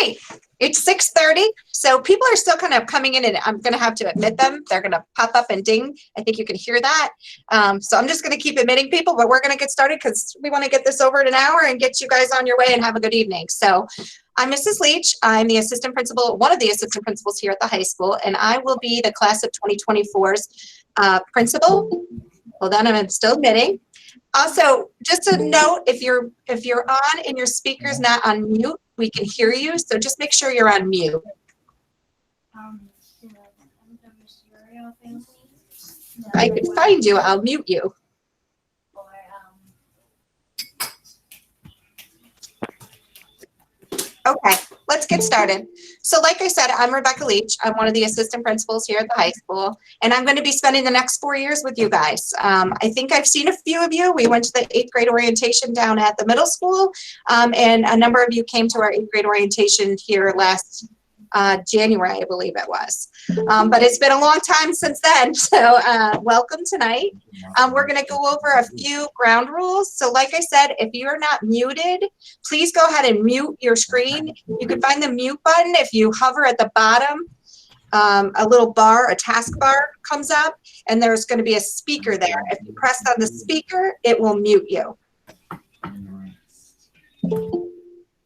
right, it's 6:30, so people are still kind of coming in, and I'm going to have to admit them. They're going to pop up and ding. I think you can hear that. So I'm just going to keep admitting people, but we're going to get started because we want to get this over in an hour and get you guys on your way and have a good evening. So I'm Mrs. Leach. I'm the assistant principal, one of the assistant principals here at the high school, and I will be the class of 2024's principal. Hold on, I'm still admitting. Also, just a note, if you're on and your speaker's not on mute, we can hear you. So just make sure you're on mute. I can find you. I'll mute you. Okay, let's get started. So like I said, I'm Rebecca Leach. I'm one of the assistant principals here at the high school, and I'm going to be spending the next 4 years with you guys. I think I've seen a few of you. We went to the 8th grade orientation down at the middle school, and a number of you came to our 8th grade orientation here last January, I believe it was. But it's been a long time since then, so welcome tonight. We're going to go over a few ground rules. So like I said, if you're not muted, please go ahead and mute your screen. You can find the mute button if you hover at the bottom. A little bar, a taskbar comes up, and there's going to be a speaker there. If you press on the speaker, it will mute you.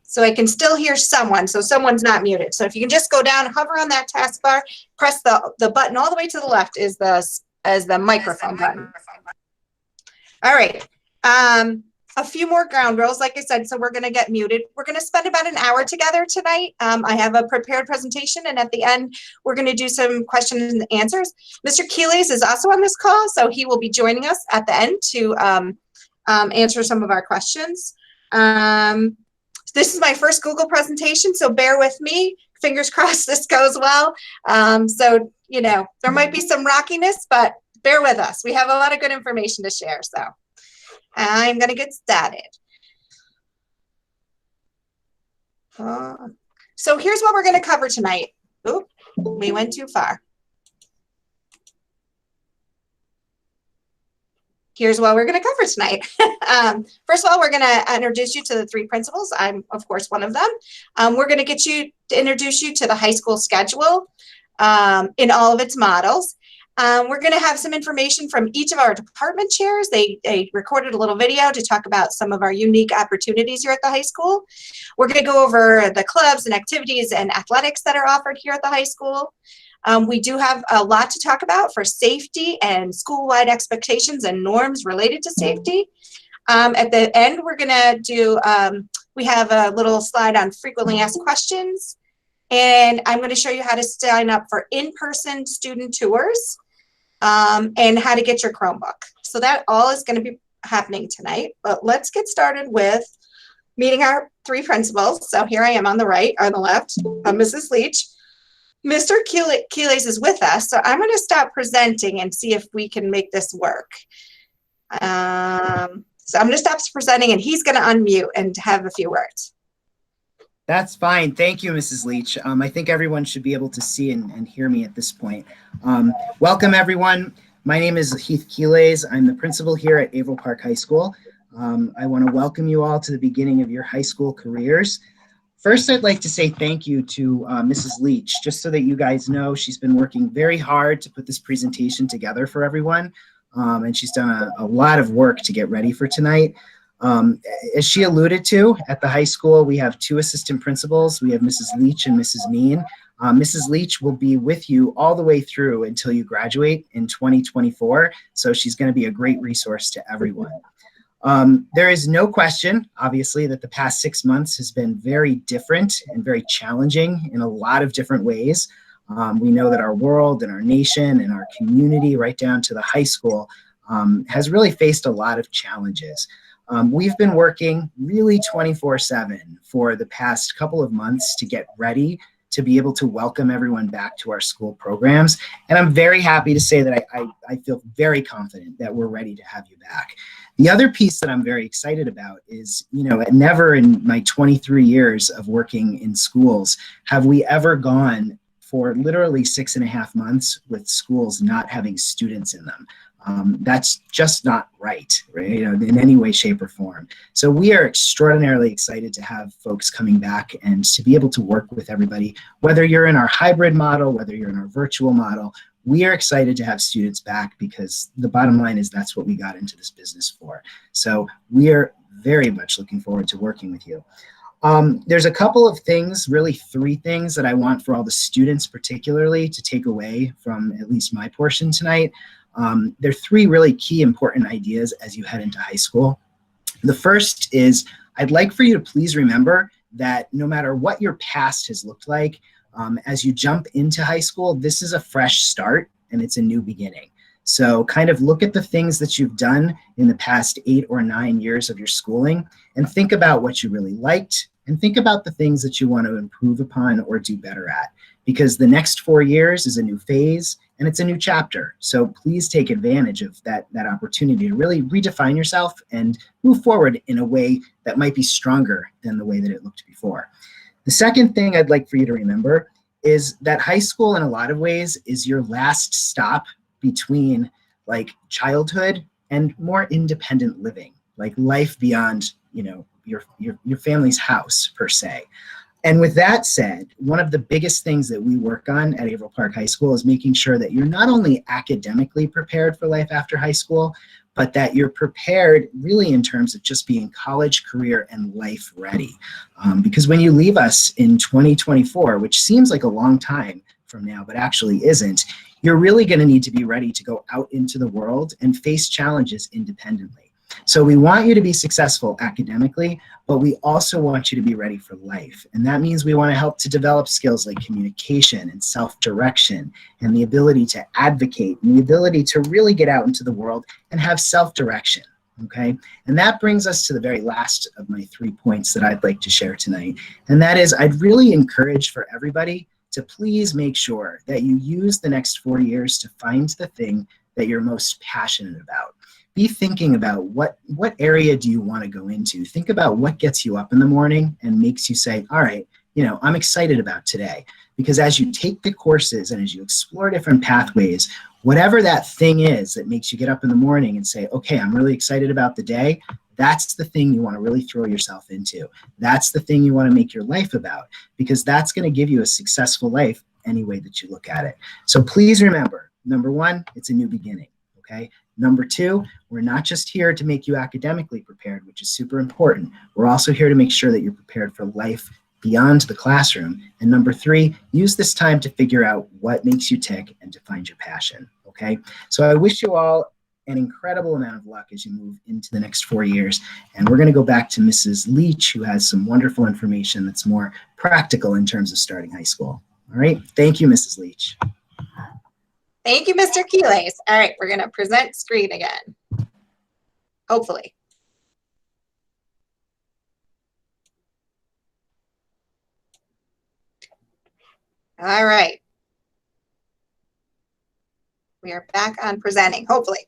So I can still hear someone, so someone's not muted. So if you can just go down, hover on that taskbar, press the button all the way to the left is the microphone button. All right, a few more ground rules, like I said, so we're gonna get muted. We're gonna spend about an hour together tonight. I have a prepared presentation, and at the end, we're gonna do some questions and answers. Mr. Keelys is also on this call, so he will be joining us at the end to answer some of our questions. This is my first Google presentation, so bear with me. Fingers crossed this goes well. So, you know, there might be some rockiness, but bear with us. We have a lot of good information to share, so I'm going to get started. So here's what we're going to cover tonight. Oop, we went too far. Here's what we're going to cover tonight. First of all, we're going to introduce you to the 3 principals. I'm, of course, one of them. We're going to introduce you to the high school schedule in all of its models. We're going to have some information from each of our department chairs. They recorded a little video to talk about some of our unique opportunities here at the high school. We're going to go over the clubs and activities and athletics that are offered here at the high school. We do have a lot to talk about for safety and school-wide expectations and norms related to safety. At the end, we're going to do, we have a little slide on frequently asked questions, and I'm going to show you how to sign up for in-person student tours and how to get your Chromebook. So that all is going to be happening tonight, but let's get started with meeting our 3 principals. So here I am on the right, on the left, I'm Mrs. Leach. Mr. Keelys is with us, so I'm going to stop presenting and see if we can make this work. So I'm going to stop presenting, and he's going to unmute and have a few words. That's fine. Thank you, Mrs. Leach. I think everyone should be able to see and hear me at this point. Welcome, everyone. My name is Heath Keelys. I'm the principal here at Averill Park High School. I want to welcome you all to the beginning of your high school careers. First, I'd like to say thank you to Mrs. Leach, just so that you guys know she's been working very hard to put this presentation together for everyone, and she's done a lot of work to get ready for tonight. As she alluded to, at the high school, we have 2 assistant principals. We have Mrs. Leach and Mrs. Mean. Mrs. Leach will be with you all the way through until you graduate in 2024, so she's going to be a great resource to everyone. There is no question, obviously, that the past 6 months has been very different and very challenging in a lot of different ways. We know that our world and our nation and our community, right down to the high school, has really faced a lot of challenges. We've been working really 24/7 for the past couple of months to get ready to be able to welcome everyone back to our school programs. And I'm very happy to say that I feel very confident that we're ready to have you back. The other piece that I'm very excited about is, you know, never in my 23 years of working in schools have we ever gone for literally 6.5 months with schools not having students in them. That's just not right, in any way, shape, or form. So we are extraordinarily excited to have folks coming back and to be able to work with everybody, whether you're in our hybrid model, whether you're in our virtual model. We are excited to have students back because the bottom line is that's what we got into this business for. So we are very much looking forward to working with you. There's a couple of things, really 3 things that I want for all the students particularly to take away from at least my portion tonight. There are 3 really key important ideas as you head into high school. The first is I'd like for you to please remember that no matter what your past has looked like, as you jump into high school, this is a fresh start and it's a new beginning. So kind of look at the things that you've done in the past 8 or 9 years of your schooling and think about what you really liked and think about the things that you want to improve upon or do better at, because the next 4 years is a new phase and it's a new chapter. So please take advantage of that opportunity to really redefine yourself and move forward in a way that might be stronger than the way that it looked before. The second thing I'd like for you to remember is that high school in a lot of ways is your last stop between like childhood and more independent living, like life beyond, your family's house per se. And with that said, one of the biggest things that we work on at Averill Park High School is making sure that you're not only academically prepared for life after high school, but that you're prepared really in terms of just being college, career, and life ready. Because when you leave us in 2024, which seems like a long time from now, but actually isn't, you're really going to need to be ready to go out into the world and face challenges independently. So we want you to be successful academically, but we also want you to be ready for life. And that means we want to help to develop skills like communication and self-direction and the ability to advocate and the ability to really get out into the world and have self-direction, okay? And that brings us to the very last of my 3 points that I'd like to share tonight. And that is I'd really encourage for everybody to please make sure that you use the next 4 years to find the thing that you're most passionate about. Be thinking about what area do you want to go into. Think about what gets you up in the morning and makes you say, all right, I'm excited about today. Because as you take the courses and as you explore different pathways, whatever that thing is that makes you get up in the morning and say, okay, I'm really excited about the day, that's the thing you want to really throw yourself into. That's the thing you want to make your life about, because that's going to give you a successful life any way that you look at it. So please remember, number 1, it's a new beginning, okay? Number 2, we're not just here to make you academically prepared, which is super important. We're also here to make sure that you're prepared for life beyond the classroom. And number 3, use this time to figure out what makes you tick and to find your passion, okay? So I wish you all an incredible amount of luck as you move into the next 4 years. And we're going to go back to Mrs. Leach, who has some wonderful information that's more practical in terms of starting high school. All right, thank you, Mrs. Leach. Thank you, Mr. Keelays. All right, we're going to present screen again, hopefully. All right. We are back on presenting, hopefully.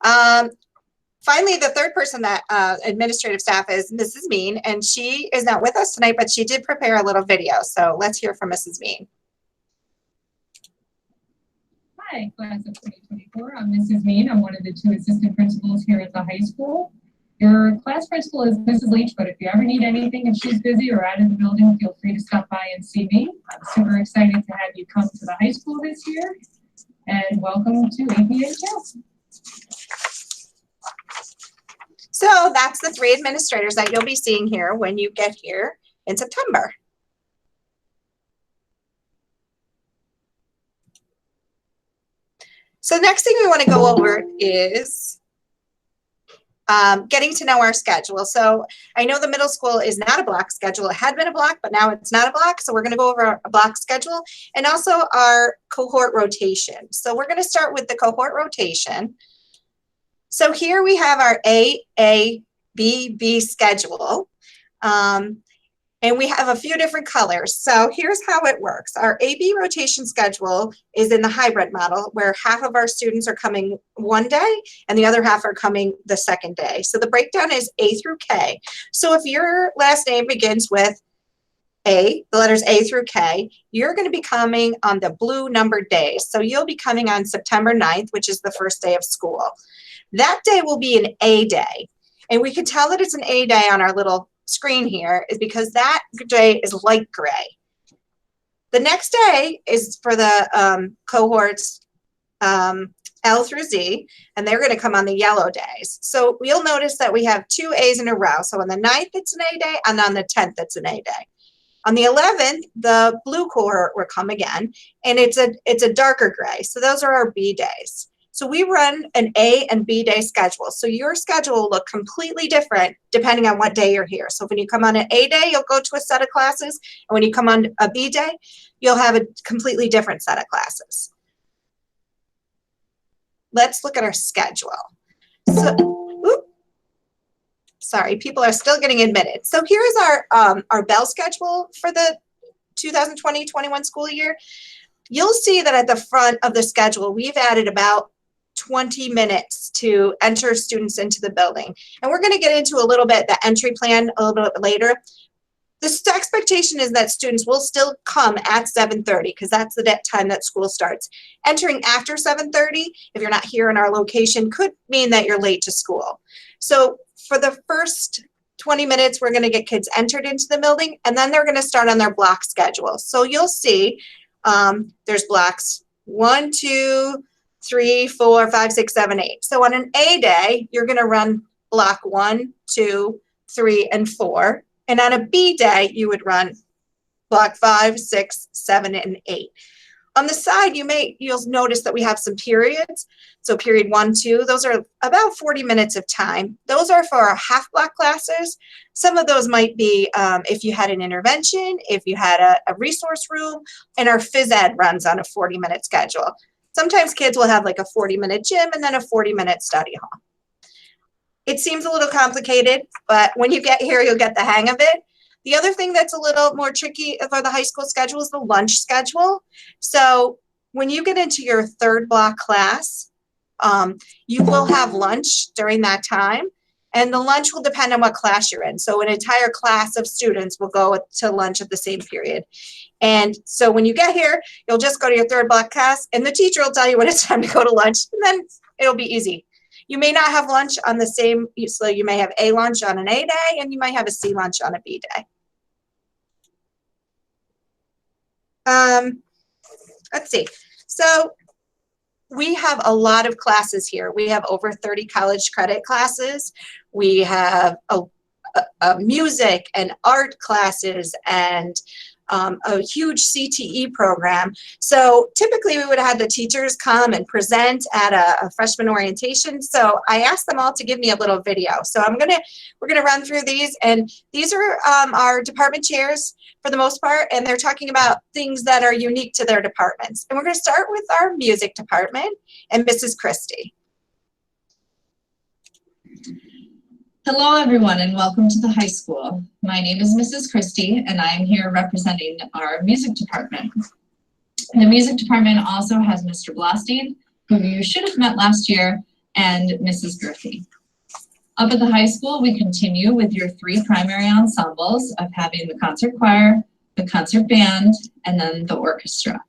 Finally, the third person that administrative staff is Mrs. Mean, and she is not with us tonight, but she did prepare a little video. So let's hear from Mrs. Mean. Hi, class of 2024. I'm Mrs. Mean. I'm one of the 2 assistant principals here at the high school. Your class principal is Mrs. Leach, but if you ever need anything and she's busy or out of the building, feel free to stop by and see me. I'm super excited to have you come to the high school this year, and welcome to APHS. So that's the 3 administrators that you'll be seeing here when you get here in September. So next thing we want to go over is getting to know our schedule. So I know the middle school is not a block schedule. It had been a block, but now it's not a block. So we're going to go over a block schedule and also our cohort rotation. So we're going to start with the cohort rotation. So here we have our A, B, B schedule. And we have a few different colors. So here's how it works. Our AB rotation schedule is in the hybrid model where half of our students are coming one day and the other half are coming the second day. So the breakdown is A through K. So if your last name begins with the letters A through K, you're going to be coming on the blue numbered days. So you'll be coming on September 9th, which is the first day of school. That day will be an A day. And we can tell that it's an A day on our little screen here is because that day is light gray. The next day is for the cohorts L through Z, and they're going to come on the yellow days. So you'll notice that we have 2 A's in a row. So on the 9th, it's an A day, and on the 10th, it's an A day. On the 11th, the blue cohort will come again, and it's a darker gray. So those are our B days. So we run an A and B day schedule. So your schedule will look completely different depending on what day you're here. So when you come on an A day, you'll go to a set of classes. And when you come on a B day, you'll have a completely different set of classes. Let's look at our schedule. So, sorry, people are still getting admitted. So here's our bell schedule for the 2020-21 school year. You'll see that at the front of the schedule, we've added about 20 minutes to enter students into the building. And we're going to get into a little bit the entry plan a little bit later. The expectation is that students will still come at 7:30 because that's the time that school starts. Entering after 7:30, if you're not here in our location, could mean that you're late to school. So for the first 20 minutes, we're going to get kids entered into the building, and then they're going to start on their block schedule. So you'll see there's blocks 1, 2, 3, 4, 5, 6, 7, 8. So on an A day, you're going to run block 1, 2, 3, and 4. And on a B day, you would run block 5, 6, 7, and 8. On the side, you'll notice that we have some periods. So period 1, 2, those are about 40 minutes of time. Those are for our half block classes. Some of those might be if you had an intervention, if you had a resource room, and our phys ed runs on a 40-minute schedule. Sometimes kids will have like a 40-minute gym and then a 40-minute study hall. It seems a little complicated, but when you get here, you'll get the hang of it. The other thing that's a little more tricky for the high school schedule is the lunch schedule. So when you get into your third block class, you will have lunch during that time, and the lunch will depend on what class you're in. So an entire class of students will go to lunch at the same period. And so when you get here, you'll just go to your third block class, and the teacher will tell you when it's time to go to lunch, and then it'll be easy. You may not have lunch on the same, so you may have A lunch on an A day, and you might have a C lunch on a B day. Let's see. So we have a lot of classes here. We have over 30 college credit classes. We have a music and art classes and a huge CTE program. So typically we would have had the teachers come and present at a freshman orientation. So I asked them all to give me a little video. So we're gonna run through these, and these are our department chairs for the most part, and they're talking about things that are unique to their departments. And we're gonna start with our music department and Mrs. Christie. Hello, everyone, and welcome to the high school. My name is Mrs. Christie, and I'm here representing our music department. The music department also has Mr. Blostein, who you should have met last year, and Mrs. Griffey. Up at the high school, we continue with your 3 primary ensembles of having the concert choir, the concert band, and then the orchestra.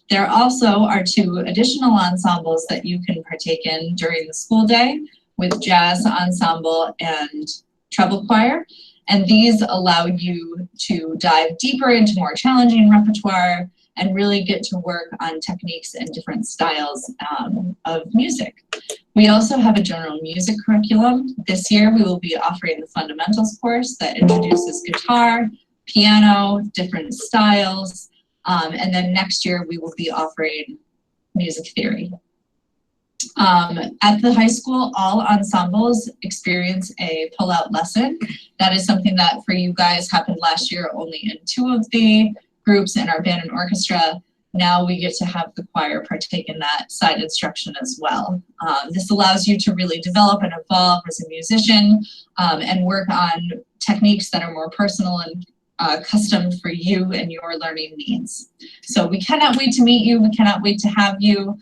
There also are 2 additional ensembles that you can partake in during the school day, with jazz ensemble and treble choir. And these allow you to dive deeper into more challenging repertoire and really get to work on techniques and different styles of music. We also have a general music curriculum. This year we will be offering the fundamentals course that introduces guitar, piano, different styles. And then next year we will be offering music theory. At the high school, all ensembles experience a pull-out lesson. That is something that for you guys happened last year only in 2 of the groups in our band and orchestra. Now we get to have the choir partake in that side instruction as well. This allows you to really develop and evolve as a musician and work on techniques that are more personal and custom for you and your learning needs. So we cannot wait to meet you. We cannot wait to have you.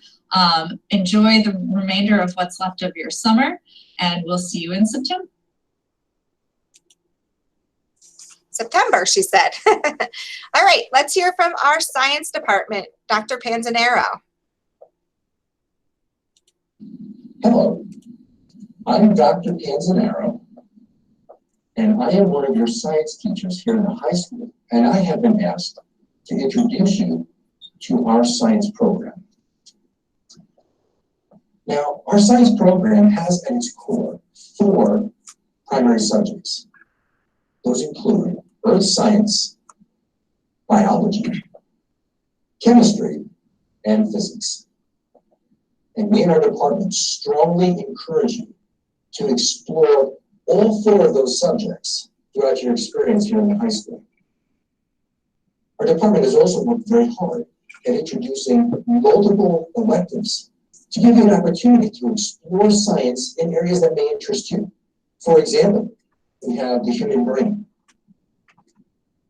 Enjoy the remainder of what's left of your summer, and we'll see you in September. September, she said. All right, let's hear from our science department, Dr. Panzanero. Hello, I'm Dr. Panzanero, and I am one of your science teachers here in the high school, and I have been asked to introduce you to our science program. Now, our science program has at its core 4 primary subjects. Those include earth science, biology, chemistry, and physics. And we in our department strongly encourage you to explore all 4 of those subjects throughout your experience here in the high school. Our department has also worked very hard at introducing multiple electives to give you an opportunity to explore science in areas that may interest you. For example, we have the human brain.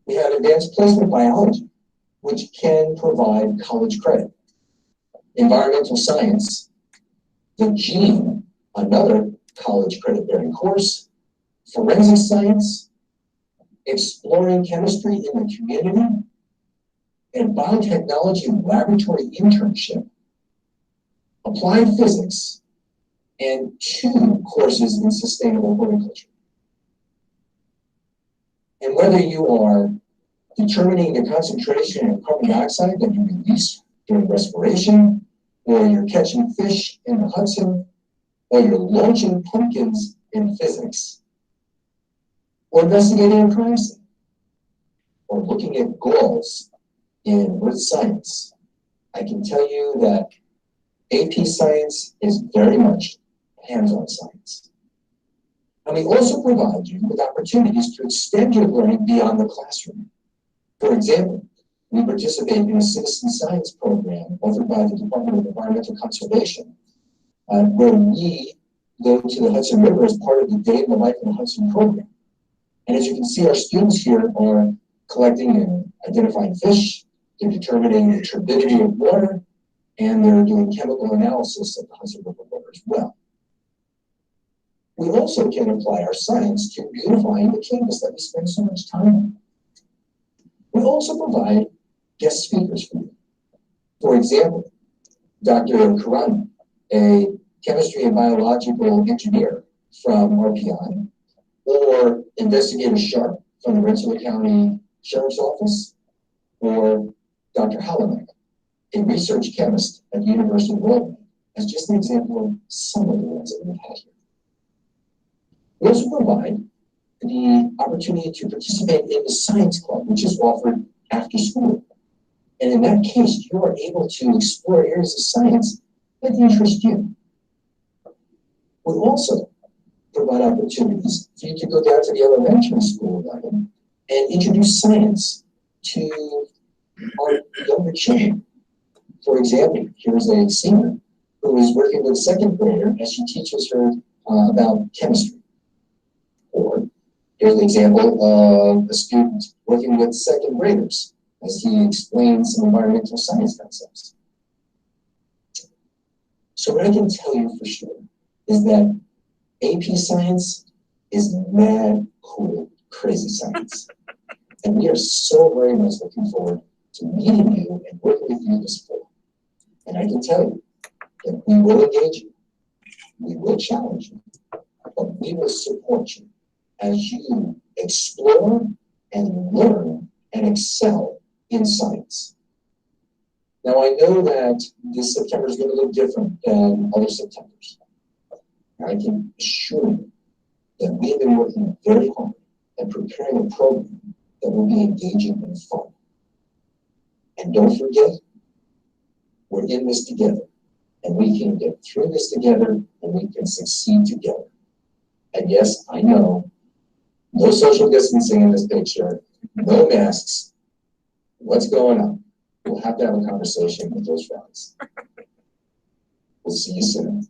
We have advanced placement biology, which can provide college credit. Environmental science, the gene, another college credit-bearing course. Forensic science, exploring chemistry in the community, and biotechnology laboratory internship, applied physics, and 2 courses in sustainable horticulture. And whether you are determining the concentration of carbon dioxide that you release during respiration, or you're catching fish in the Hudson, or you're launching pumpkins in physics, or investigating a crime scene, or looking at galls in earth science, I can tell you that AP Science is very much hands-on science. And we also provide you with opportunities to extend your learning beyond the classroom. For example, we participate in a citizen science program offered by the Department of Environmental Conservation, where we go to the Hudson River as part of the Day in the Life of the Hudson program. And as you can see, our students here are collecting and identifying fish, they're determining the turbidity of water, and they're doing chemical analysis of the Hudson River water as well. We also can apply our science to beautifying the campus that we spend so much time on. We also provide guest speakers for you. For example, Dr. Karan, a chemistry and biological engineer from RPI, or Investigator Sharp from the Rensselaer County Sheriff's Office, or Dr. Halamek, a research chemist at the University of Walden, as just an example of some of the ones that we've had here. We also provide the opportunity to participate in the science club, which is offered after school. And in that case, you are able to explore areas of science that interest you. We also provide opportunities for you to go down to the elementary school level and introduce science to our younger children. For example, here's a senior who is working with a 2nd grader as she teaches her about chemistry. Or here's an example of a student working with 2nd graders as he explains some environmental science concepts. So what I can tell you for sure is that AP Science is mad, cool, crazy science. And we are so very much looking forward to meeting you and working with you this fall. And I can tell you that we will engage you, we will challenge you, but we will support you as you explore and learn and excel in science. Now, I know that this September is going to look different than other Septembers. I can assure you that we have been working very hard at preparing a program that will be engaging and fun. And don't forget, we're in this together, and we can get through this together, and we can succeed together. And yes, I know, no social distancing in this picture, no masks. What's going on? We'll have to have a conversation with those friends. We'll see you soon.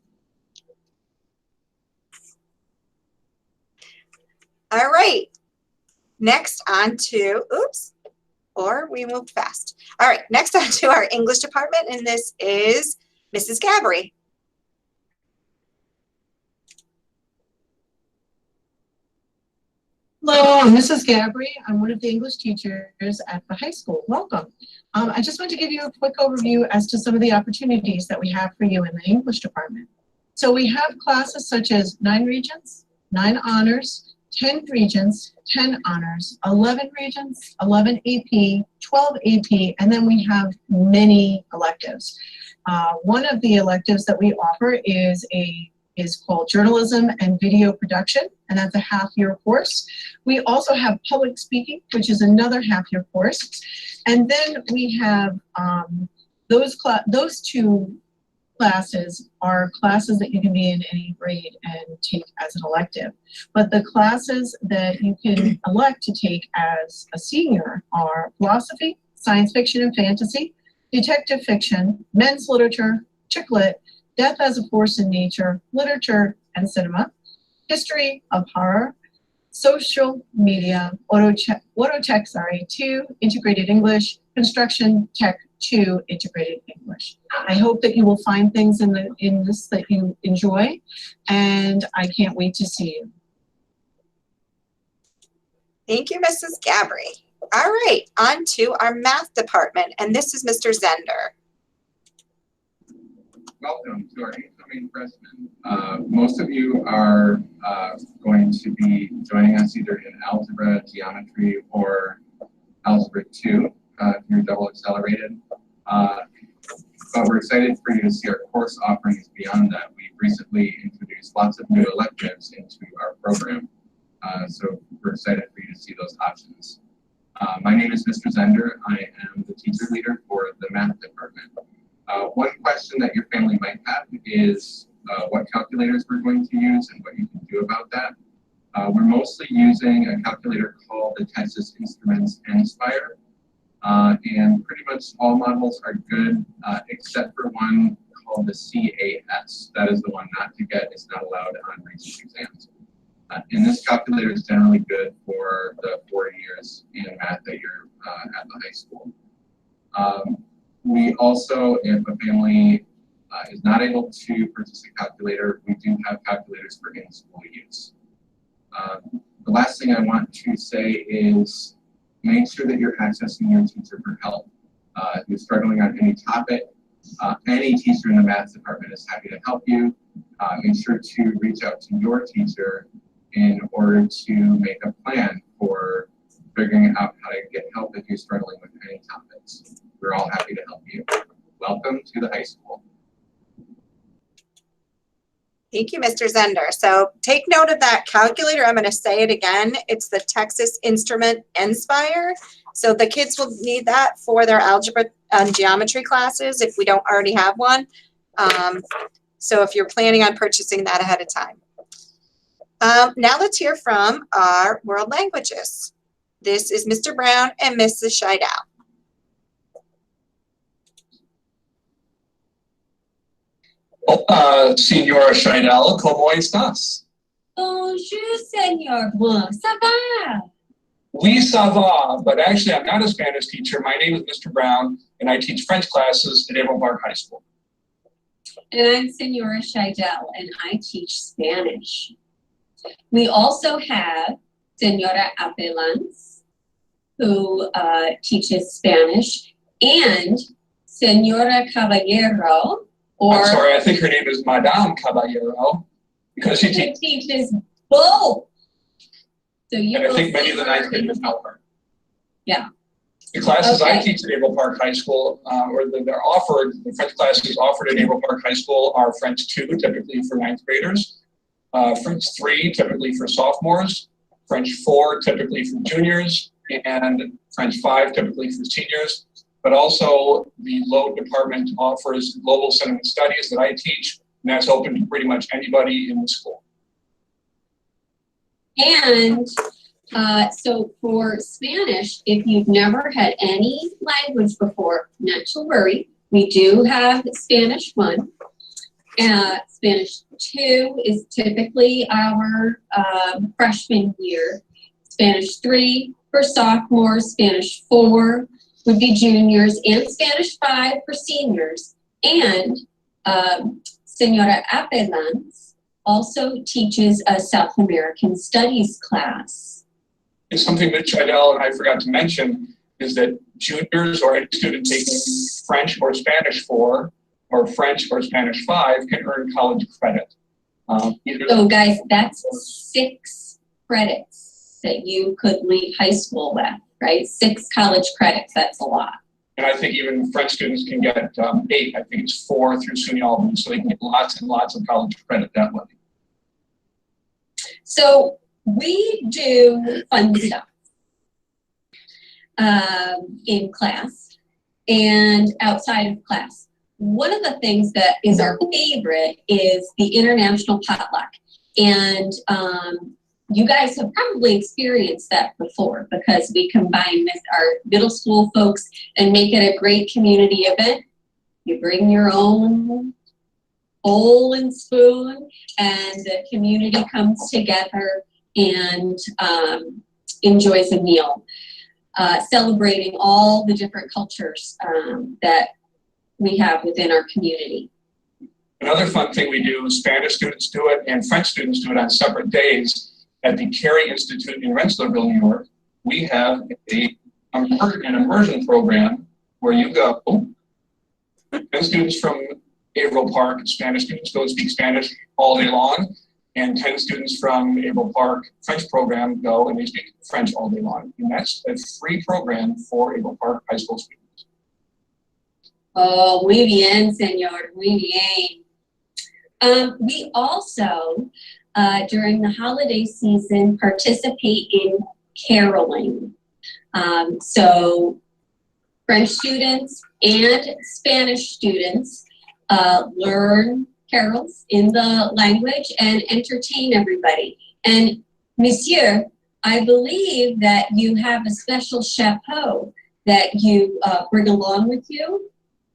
All right. Next on to, we moved fast. All right, next on to our English department, and this is Mrs. Gabry. Hello, I'm Mrs. Gabry. I'm one of the English teachers at the high school. Welcome. I just want to give you a quick overview as to some of the opportunities that we have for you in the English department. So we have classes such as 9 Regents, 9 Honors, 10 Regents, 10 Honors, 11 Regents, 11 AP, 12 AP, and then we have many electives. One of the electives that we offer is called Journalism and Video Production, and that's a half-year course. We also have Public Speaking, which is another half-year course. And then we have those 2 classes are classes that you can be in any grade and take as an elective. But the classes that you can elect to take as a senior are philosophy, science fiction and fantasy, detective fiction, men's literature, chick lit, death as a force in nature, literature and cinema, history of horror, social media, auto tech 2, integrated English, construction tech 2, integrated English. I hope that you will find things in this that you enjoy, and I can't wait to see you. Thank you, Mrs. Gabry. All right, on to our math department, and this is Mr. Zender. Welcome to our incoming freshmen. Most of you are going to be joining us either in algebra, geometry, or algebra 2 if you're double accelerated. But we're excited for you to see our course offerings beyond that. We've recently introduced lots of new electives into our program. So we're excited for you to see those options. My name is Mr. Zender. I am the teacher leader for the math department. One question that your family might have is what calculators we're going to use and what you can do about that. We're mostly using a calculator called the Texas Instruments Nspire. And pretty much all models are good except for one called the CAS. That is the one not to get. It's not allowed on recent exams. And this calculator is generally good for the 4 years in math that you're at the high school. We also, if a family is not able to purchase a calculator, we do have calculators for in-school use. The last thing I want to say is make sure that you're accessing your teacher for help. If you're struggling on any topic, any teacher in the math department is happy to help you. Make sure to reach out to your teacher in order to make a plan for figuring out how to get help if you're struggling with any topics. We're all happy to help you. Welcome to the high school. Thank you, Mr. Zender. So take note of that calculator. I'm going to say it again. It's the Texas Instrument Nspire. So the kids will need that for their algebra and geometry classes if we don't already have one. So if you're planning on purchasing that ahead of time. Now let's hear from our world languages. This is Mr. Brown and Mrs. Scheidel. Signora Scheidel, ¿cómo estás? Bonjour, señor. Bon, ça va? Oui, ça va, but actually I'm not a Spanish teacher. My name is Mr. Brown, and I teach French classes at Avon Park High School. And I'm Senora Scheidel, and I teach Spanish. We also have Senora Apelans, who teaches Spanish, and Senora Caballero, or... I'm sorry, I think her name is Madame Caballero, because she teaches both. So you and I think many of the ninth graders help her. Yeah. The classes I teach at Avon Park High School, they're offered, the French classes offered at Avon Park High School are French 2, typically for ninth graders, French 3, typically for sophomores, French 4, typically for juniors, and French 5, typically for seniors. But also the Load department offers Global Cinema Studies that I teach, and that's open to pretty much anybody in the school. And so for Spanish, if you've never had any language before, not to worry. We do have Spanish 1. Spanish 2 is typically our freshman year. Spanish 3 for sophomores. Spanish 4 would be juniors, and Spanish 5 for seniors. And Senora Apelans also teaches a South American Studies class. And something that Chidel and I forgot to mention is that juniors or any student taking French or Spanish 4 or French or Spanish 5 can earn college credit. So guys, that's 6 credits that you could leave high school with, right? 6 college credits, that's a lot. And I think even French students can get 8. I think it's 4 through SUNY Albany, so they can get lots and lots of college credit that way. So we do fun stuff in class and outside of class. One of the things that is our favorite is the International Potluck. And you guys have probably experienced that before because we combine with our middle school folks and make it a great community event. You bring your own bowl and spoon and the community comes together and enjoys a meal, celebrating all the different cultures that we have within our community. Another fun thing we do, Spanish students do it and French students do it on separate days. At the Carey Institute in Rensselaerville, New York, we have an immersion program where you go, 10 students from Averill Park, Spanish students go and speak Spanish all day long, and 10 students from Averill Park French program go and they speak French all day long. And that's a free program for Averill Park high school students. Oh, muy bien, señor, muy bien. We also, during the holiday season, participate in caroling. So French students and Spanish students learn carols in the language and entertain everybody. And Monsieur, I believe that you have a special chapeau that you bring along with you.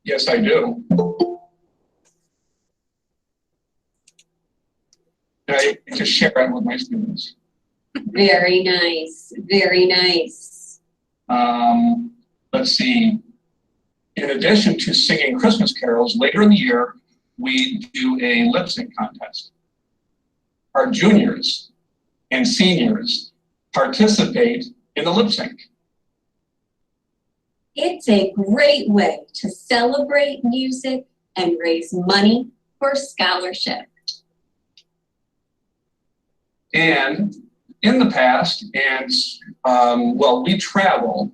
Yes, I do. And I get to share it with my students. Very nice, very nice. Let's see. In addition to singing Christmas carols, later in the year, we do a lip sync contest. Our juniors and seniors participate in the lip sync. It's a great way to celebrate music and raise money for scholarship. And in the past, well, we travel.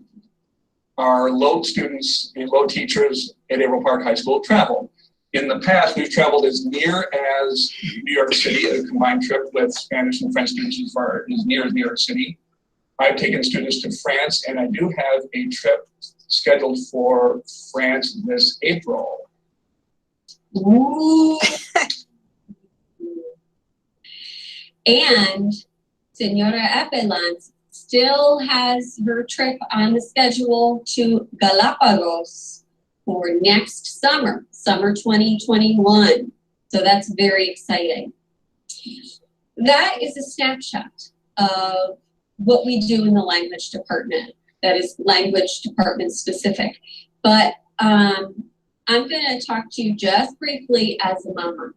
Our LOTE students and LOTE teachers at Averill Park High School travel. In the past, we've traveled as near as New York City, a combined trip with Spanish and French students as far as near as New York City. I've taken students to France, and I do have a trip scheduled for France this April. Ooh. And Senora Epelans still has her trip on the schedule to Galapagos for next summer, summer 2021. So that's very exciting. That is a snapshot of what we do in the language department. That is language department specific. But I'm going to talk to you just briefly as a mama.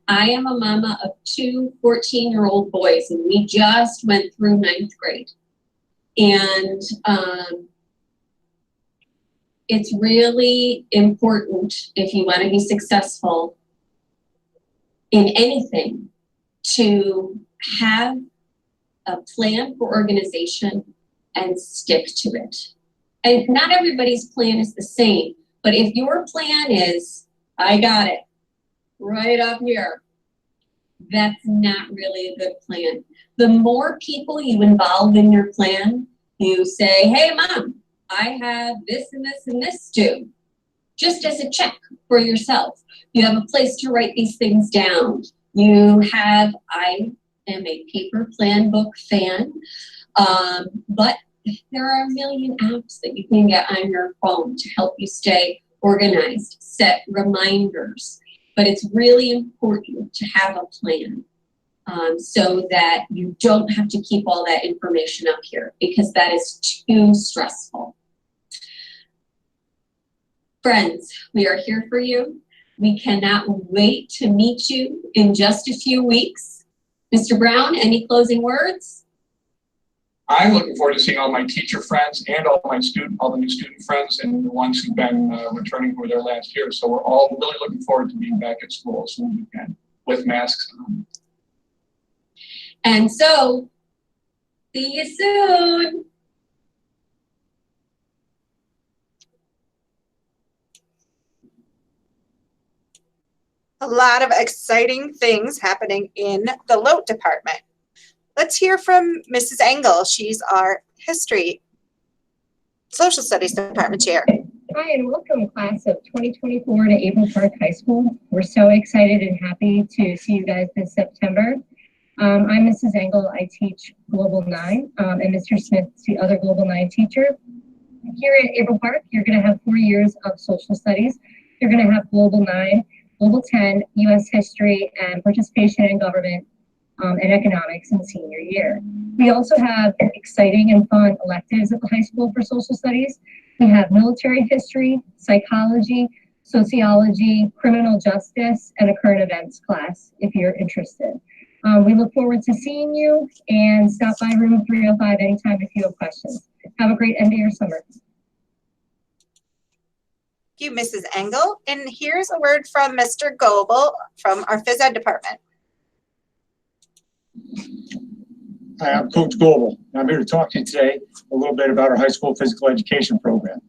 I am a mama of 2 14-year-old boys, and we just went through 9th grade. And it's really important, if you want to be successful in anything, to have a plan for organization and stick to it. And not everybody's plan is the same, but if your plan is, I got it, right up here, that's not really a good plan. The more people you involve in your plan, you say, hey, Mom, I have this and this and this due, just as a check for yourself. You have a place to write these things down. You have, I am a paper plan book fan, but there are a million apps that you can get on your phone to help you stay organized, set reminders. But it's really important to have a plan so that you don't have to keep all that information up here because that is too stressful. Friends, we are here for you. We cannot wait to meet you in just a few weeks. Mr. Brown, any closing words? I'm looking forward to seeing all my teacher friends and all the new student friends and the ones who've been returning for their last year. So we're all really looking forward to being back at school as soon as we can with masks on. And so, see you soon. A lot of exciting things happening in the LOTE department. Let's hear from Mrs. Engel. She's our History Social Studies Department Chair. Hi, and welcome class of 2024 to Avon Park High School. We're so excited and happy to see you guys this September. I'm Mrs. Engel. I teach Global 9, and Mr. Smith's the other Global 9 teacher. Here at Avon Park, you're going to have 4 years of social studies. You're going to have Global 9, Global 10, U.S. History, and Participation in Government and Economics in senior year. We also have exciting and fun electives at the high school for social studies. We have military history, psychology, sociology, criminal justice, and a current events class if you're interested. We look forward to seeing you, and stop by room 305 anytime if you have questions. Have a great end of your summer. Thank you, Mrs. Engel. And here's a word from Mr. Goebel from our phys ed department. Hi, I'm Coach Goebel. I'm here to talk to you today a little bit about our high school physical education program.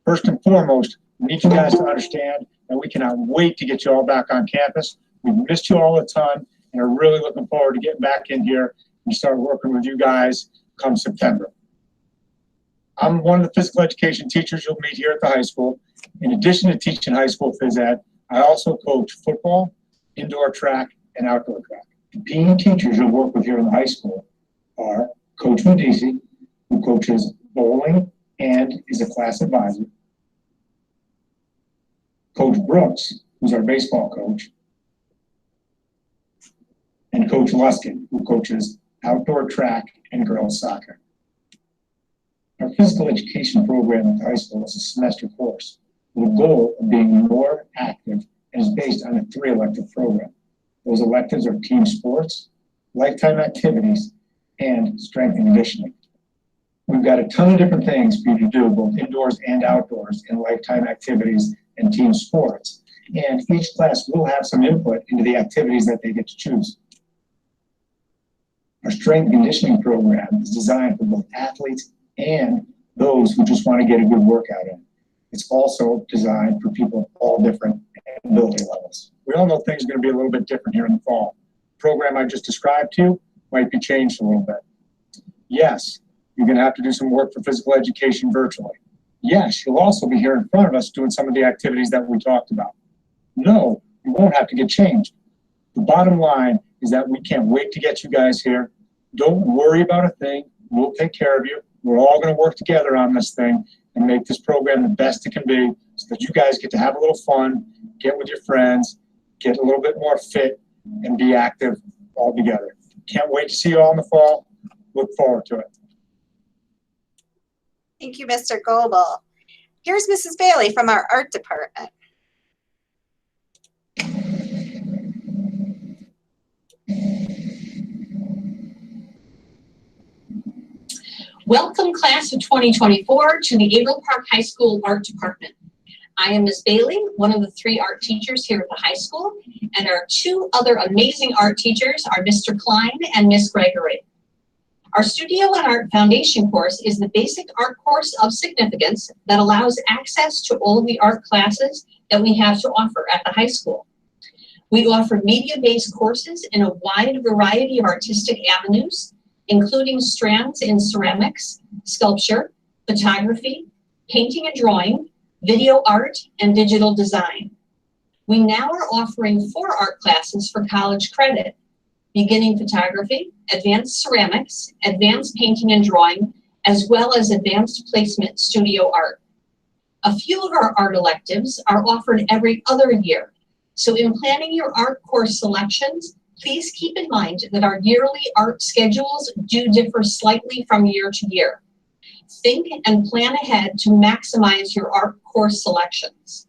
First and foremost, we need you guys to understand that we cannot wait to get you all back on campus. We've missed you all a ton and are really looking forward to getting back in here and start working with you guys come September. I'm one of the physical education teachers you'll meet here at the high school. In addition to teaching high school phys ed, I also coach football, indoor track, and outdoor track. The PE teachers you'll work with here in the high school are Coach Medici, who coaches bowling and is a class advisor, Coach Brooks, who's our baseball coach, and Coach Luskin, who coaches outdoor track and girls soccer. Our physical education program at the high school is a semester course with a goal of being more active and is based on a 3 elective program. Those electives are team sports, lifetime activities, and strength and conditioning. We've got a ton of different things for you to do, both indoors and outdoors, in lifetime activities and team sports. And each class will have some input into the activities that they get to choose. Our strength and conditioning program is designed for both athletes and those who just want to get a good workout in. It's also designed for people of all different ability levels. We all know things are going to be a little bit different here in the fall. The program I just described to you might be changed a little bit. Yes, you're going to have to do some work for physical education virtually. Yes, you'll also be here in front of us doing some of the activities that we talked about. No, you won't have to get changed. The bottom line is that we can't wait to get you guys here. Don't worry about a thing. We'll take care of you. We're all going to work together on this thing and make this program the best it can be so that you guys get to have a little fun, get with your friends, get a little bit more fit, and be active all together. Can't wait to see you all in the fall. Look forward to it. Thank you, Mr. Goebel. Here's Mrs. Bailey from our art department. Welcome class of 2024 to the Averill Park High School Art Department. I am Ms. Bailey, one of the 3 art teachers here at the high school, and our 2 other amazing art teachers are Mr. Klein and Ms. Gregory. Our Studio and Art Foundation course is the basic art course of significance that allows access to all of the art classes that we have to offer at the high school. We offer media-based courses in a wide variety of artistic avenues, including strands in ceramics, sculpture, photography, painting and drawing, video art, and digital design. We now are offering 4 art classes for college credit: beginning photography, advanced ceramics, advanced painting and drawing, as well as advanced placement studio art. A few of our art electives are offered every other year. So in planning your art course selections, please keep in mind that our yearly art schedules do differ slightly from year to year. Think and plan ahead to maximize your art course selections.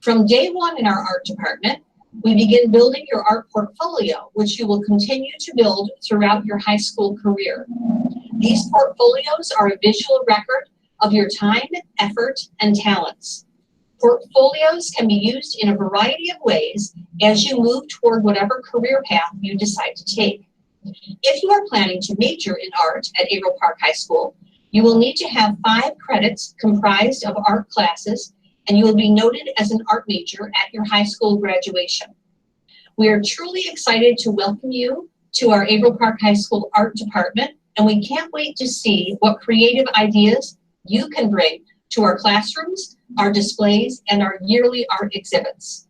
From day 1 in our art department, we begin building your art portfolio, which you will continue to build throughout your high school career. These portfolios are a visual record of your time, effort, and talents. Portfolios can be used in a variety of ways as you move toward whatever career path you decide to take. If you are planning to major in art at Averill Park High School, you will need to have 5 credits comprised of art classes, and you will be noted as an art major at your high school graduation. We are truly excited to welcome you to our Averill Park High School Art Department, and we can't wait to see what creative ideas you can bring to our classrooms, our displays, and our yearly art exhibits.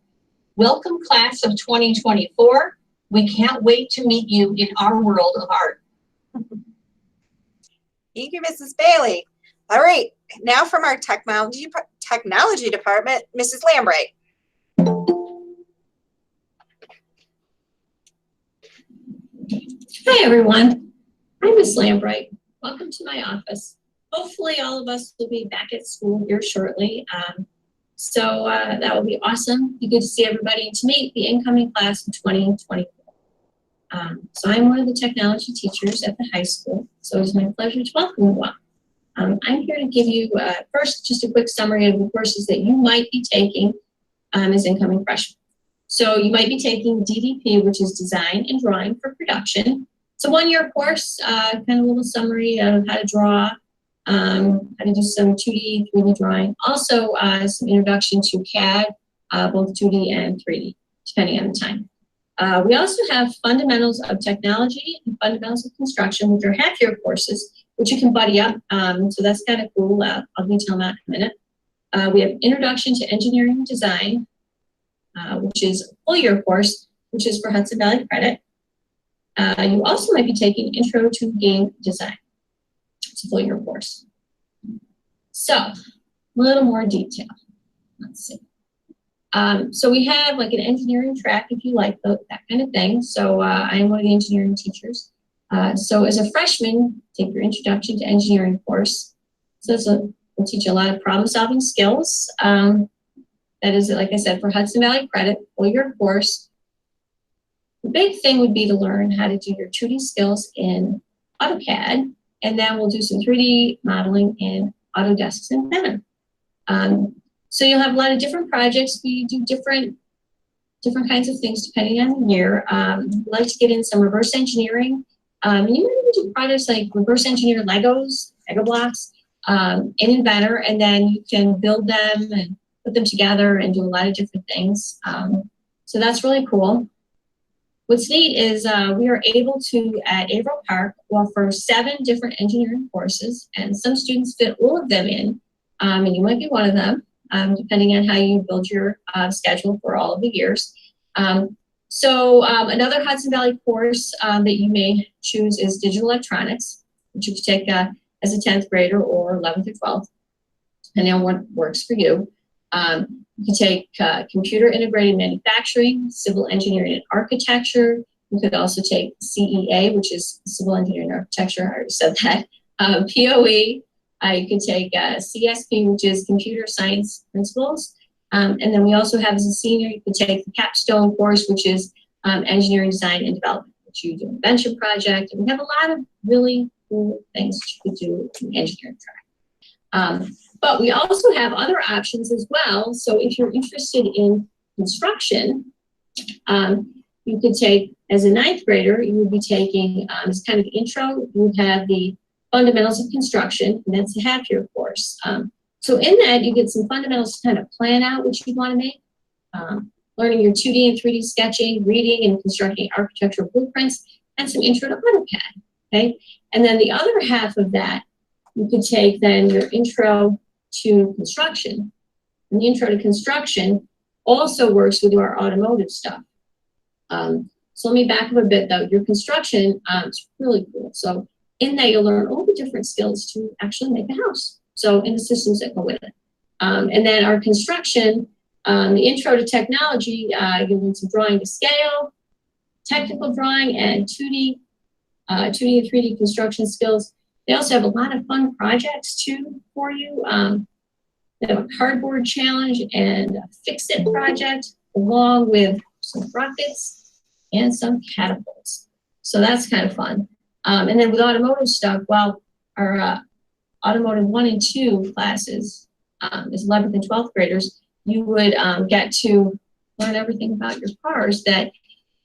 Welcome, class of 2024. We can't wait to meet you in our world of art. Thank you, Mrs. Bailey. All right, now from our technology department, Mrs. Lambright. Hi, everyone. I'm Miss Lambright. Welcome to my office. Hopefully all of us will be back at school here shortly. So that will be awesome. Be good to see everybody and to meet the incoming class of 2024. So I'm one of the technology teachers at the high school. So it's my pleasure to welcome you all. I'm here to give you first just a quick summary of the courses that you might be taking as incoming freshmen. So you might be taking DDP, which is Design and Drawing for Production. It's a one-year course, kind of a little summary of how to draw, how to do some 2D, 3D drawing. Also, some introduction to CAD, both 2D and 3D, depending on the time. We also have Fundamentals of Technology and Fundamentals of Construction, which are half-year courses, which you can buddy up. So that's kind of cool. I'll detail that in a minute. We have Introduction to Engineering and Design, which is a full-year course, which is for Hudson Valley credit. You also might be taking Intro to Game Design. It's a full-year course. So, a little more detail. Let's see. So we have like an engineering track if you like that kind of thing. So I am one of the engineering teachers. So as a freshman, take your Introduction to Engineering course. So we'll teach you a lot of problem-solving skills. That is, like I said, for Hudson Valley credit, full-year course. The big thing would be to learn how to do your 2D skills in AutoCAD, and then we'll do some 3D modeling in Autodesk and Inventor. So you'll have a lot of different projects. We do different kinds of things depending on the year. We like to get in some reverse engineering. And you might even do projects like reverse engineer Legos, Lego blocks, in Inventor, and then you can build them and put them together and do a lot of different things. So that's really cool. What's neat is we are able to, at Averill Park, offer 7 different engineering courses, and some students fit all of them in, and you might be one of them, depending on how you build your schedule for all of the years. So another Hudson Valley course that you may choose is Digital Electronics, which you can take as a 10th grader or 11th or 12th, depending on what works for you. You can take Computer Integrated Manufacturing, Civil Engineering and Architecture. You could also take CEA, which is Civil Engineering and Architecture. I already said that. POE. You can take CSP, which is Computer Science Principles. And then we also have, as a senior, you can take the capstone course, which is Engineering Design and Development, which you do an invention project. And we have a lot of really cool things that you could do in the engineering track. But we also have other options as well. So if you're interested in construction, you could take, as a 9th grader, you would be taking, as kind of intro, you would have the Fundamentals of Construction, and that's a half-year course. So in that, you get some fundamentals to kind of plan out what you want to make, learning your 2D and 3D sketching, reading and constructing architectural blueprints, and some intro to AutoCAD, okay? And then the other half of that, you could take then your intro to construction. And the intro to construction also works with our automotive stuff. So let me back up a bit though. Your construction is really cool. So in that, you'll learn all the different skills to actually make a house. So in the systems that go with it. And then our construction, the intro to technology, you'll learn some drawing to scale, technical drawing, and 2D and 3D construction skills. They also have a lot of fun projects too for you. They have a cardboard challenge and a fix-it project, along with some rockets and some catapults. So that's kind of fun. And then with automotive stuff, well, our automotive 1 and 2 classes, as 11th and 12th graders, you would get to learn everything about your cars that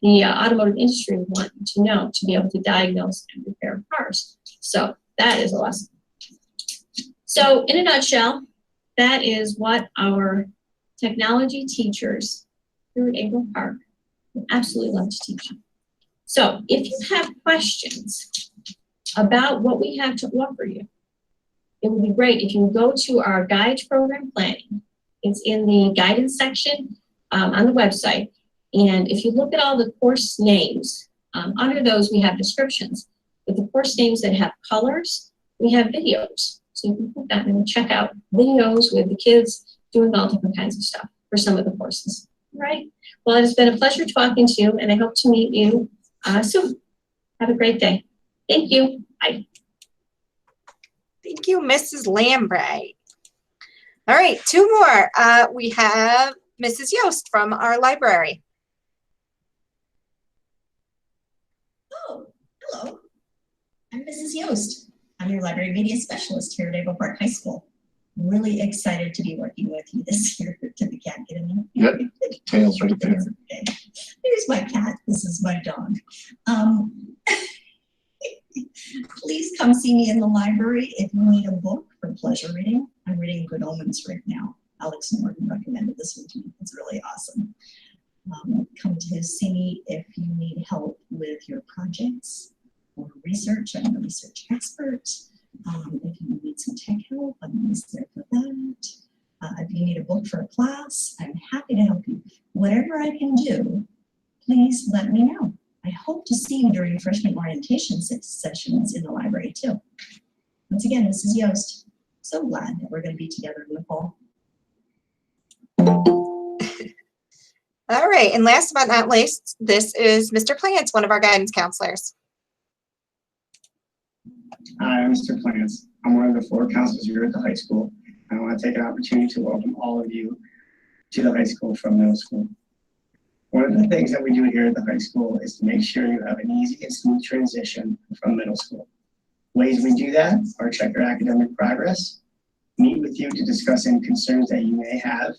the automotive industry would want you to know to be able to diagnose and repair cars. So that is awesome. So in a nutshell, that is what our technology teachers here at April Park would absolutely love to teach you. So if you have questions about what we have to offer you, it would be great if you go to our guide to program planning. It's in the guidance section on the website. And if you look at all the course names, under those we have descriptions. With the course names that have colors, we have videos. So you can put that and check out videos with the kids doing all different kinds of stuff for some of the courses. All right. Well, it has been a pleasure talking to you, and I hope to meet you soon. Have a great day. Thank you. Bye. Thank you, Mrs. Lambright. All right, 2 more. We have Mrs. Yost from our library. Oh, hello. I'm Mrs. Yost. I'm your library media specialist here at April Park High School. I'm really excited to be working with you this year. Did the cat get in there? Yep, tail's right there. Okay. Here's my cat. This is my dog. Please come see me in the library if you need a book for pleasure reading. I'm reading Good Omens right now. Alex Morgan recommended this one to me. It's really awesome. Come to see me if you need help with your projects or research. I'm a research expert. If you need some tech help, I'm always there for that. If you need a book for a class, I'm happy to help you. Whatever I can do, please let me know. I hope to see you during freshman orientation sessions in the library too. Once again, Mrs. Yost, so glad that we're going to be together in the fall. All right, and last but not least, this is Mr. Plants, one of our guidance counselors. Hi, I'm Mr. Plants. I'm one of the 4 counselors here at the high school. I want to take an opportunity to welcome all of you to the high school from middle school. One of the things that we do here at the high school is to make sure you have an easy and smooth transition from middle school. Ways we do that are check your academic progress, meet with you to discuss any concerns that you may have,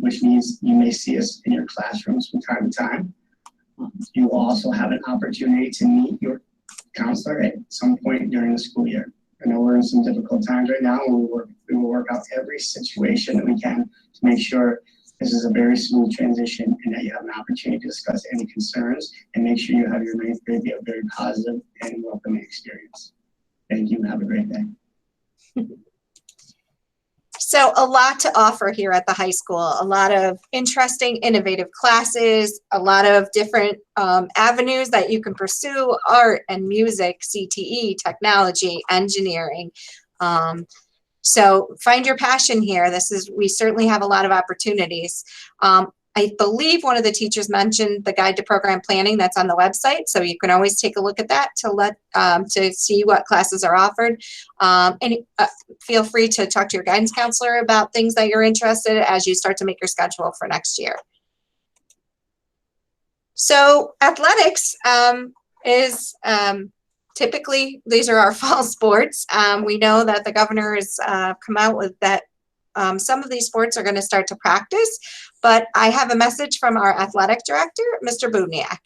which means you may see us in your classrooms from time to time. You will also have an opportunity to meet your counselor at some point during the school year. I know we're in some difficult times right now, and we will work out every situation that we can to make sure this is a very smooth transition and that you have an opportunity to discuss any concerns and make sure you have your 9th grade be a very positive and welcoming experience. Thank you and have a great day. So a lot to offer here at the high school, a lot of interesting, innovative classes, a lot of different avenues that you can pursue: art and music, CTE, technology, engineering. So find your passion here. We certainly have a lot of opportunities. I believe one of the teachers mentioned the guide to program planning that's on the website. So you can always take a look at that to see what classes are offered. And feel free to talk to your guidance counselor about things that you're interested in as you start to make your schedule for next year. So athletics is typically, these are our fall sports. We know that the governor has come out with that some of these sports are going to start to practice, but I have a message from our athletic director, Mr. Budniak.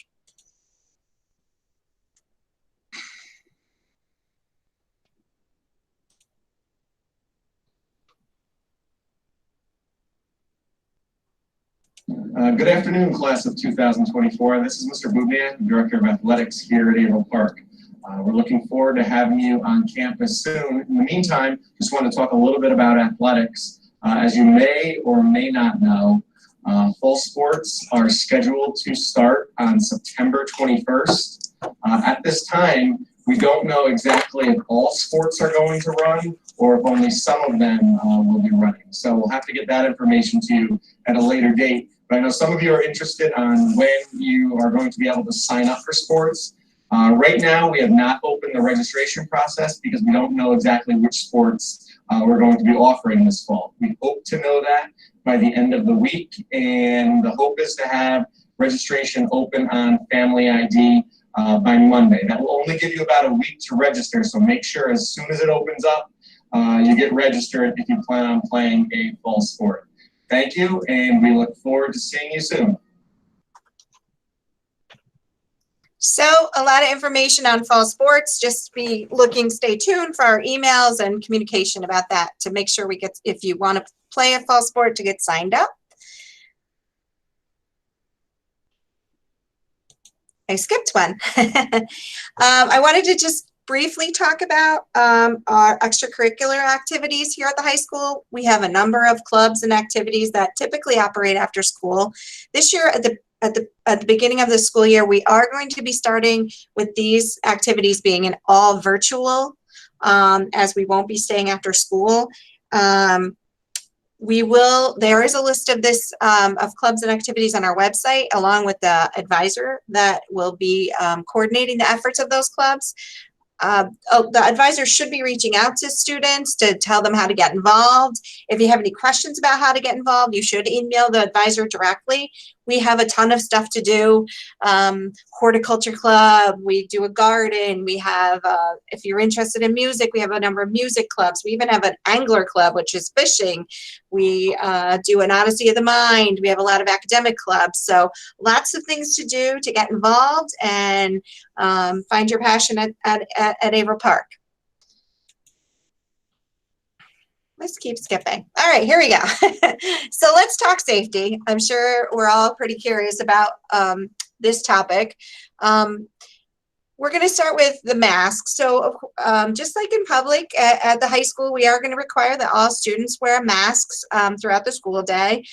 Good afternoon, class of 2024. This is Mr. Budniak, Director of Athletics here at April Park. We're looking forward to having you on campus soon. In the meantime, just want to talk a little bit about athletics. As you may or may not know, fall sports are scheduled to start on September 21st. At this time, we don't know exactly if all sports are going to run or if only some of them will be running. So we'll have to get that information to you at a later date. But I know some of you are interested on when you are going to be able to sign up for sports. Right now, we have not opened the registration process because we don't know exactly which sports we're going to be offering this fall. We hope to know that by the end of the week, and the hope is to have registration open on Family ID by Monday. That will only give you about a week to register, so make sure as soon as it opens up, you get registered if you plan on playing a fall sport. Thank you, and we look forward to seeing you soon. So a lot of information on fall sports. Just be looking, stay tuned for our emails and communication about that to make sure we get, if you want to play a fall sport, to get signed up. I skipped one. I wanted to just briefly talk about our extracurricular activities here at the high school. We have a number of clubs and activities that typically operate after school. This year, at the beginning of the school year, we are going to be starting with these activities being an all virtual, as we won't be staying after school. There is a list of this, of clubs and activities on our website, along with the advisor that will be coordinating the efforts of those clubs. The advisor should be reaching out to students to tell them how to get involved. If you have any questions about how to get involved, you should email the advisor directly. We have a ton of stuff to do. Horticulture club, we do a garden, we have, if you're interested in music, we have a number of music clubs. We even have an angler club, which is fishing. We do an Odyssey of the Mind. We have a lot of academic clubs. So lots of things to do to get involved and find your passion at Averill Park. Let's keep skipping. All right, here we go. So let's talk safety. I'm sure we're all pretty curious about this topic. We're going to start with the mask. So just like in public at the high school, we are going to require that all students wear masks throughout the school day,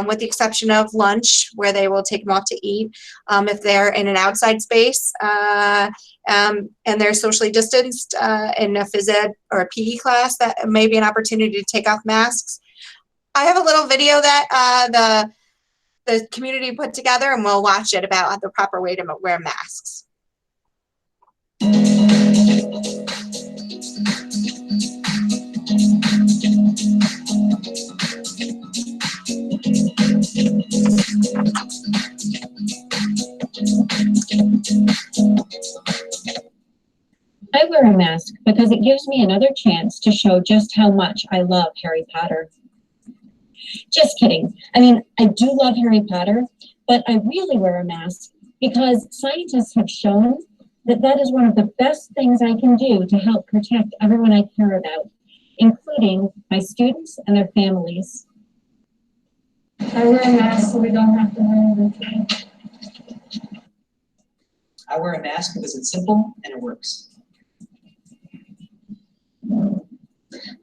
with the exception of lunch, where they will take them off to eat. If they're in an outside space and they're socially distanced in a phys ed or a PE class, that may be an opportunity to take off masks. I have a little video that the community put together, and we'll watch it about the proper way to wear masks. I wear a mask because it gives me another chance to show just how much I love Harry Potter. Just kidding. I mean, I do love Harry Potter, but I really wear a mask because scientists have shown that that is one of the best things I can do to help protect everyone I care about, including my students and their families. I wear a mask so we don't have to wear it. I wear a mask because it's simple and it works.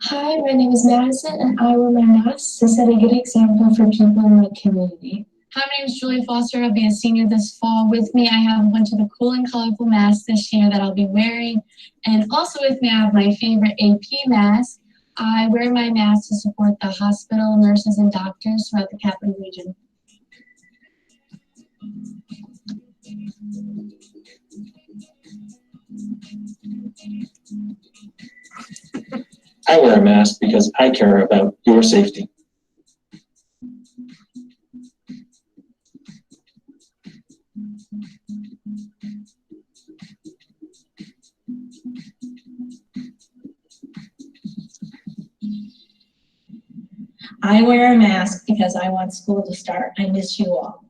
Hi, my name is Madison, and I wear my mask to set a good example for people in my community. Hi, my name is Julie Foster. I'll be a senior this fall. With me, I have a bunch of the cool and colorful masks this year that I'll be wearing. And also with me, I have my favorite AP mask. I wear my mask to support the hospital, nurses, and doctors throughout the Capital Region. I wear a mask because I care about your safety. I wear a mask because I want school to start. I miss you all.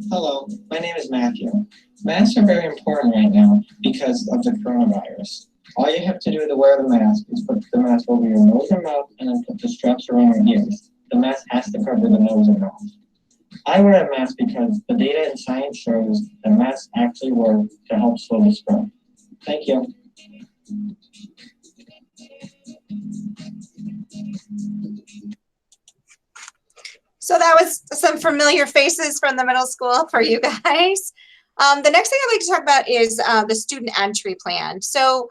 Hello, my name is Matthew. Masks are very important right now because of the coronavirus. All you have to do to wear the mask is put the mask over your nose and mouth and then put the straps around your ears. The mask has to cover the nose and mouth. I wear a mask because the data in science shows that masks actually work to help slow the spread. Thank you. So that was some familiar faces from the middle school for you guys. The next thing I'd like to talk about is the student entry plan. So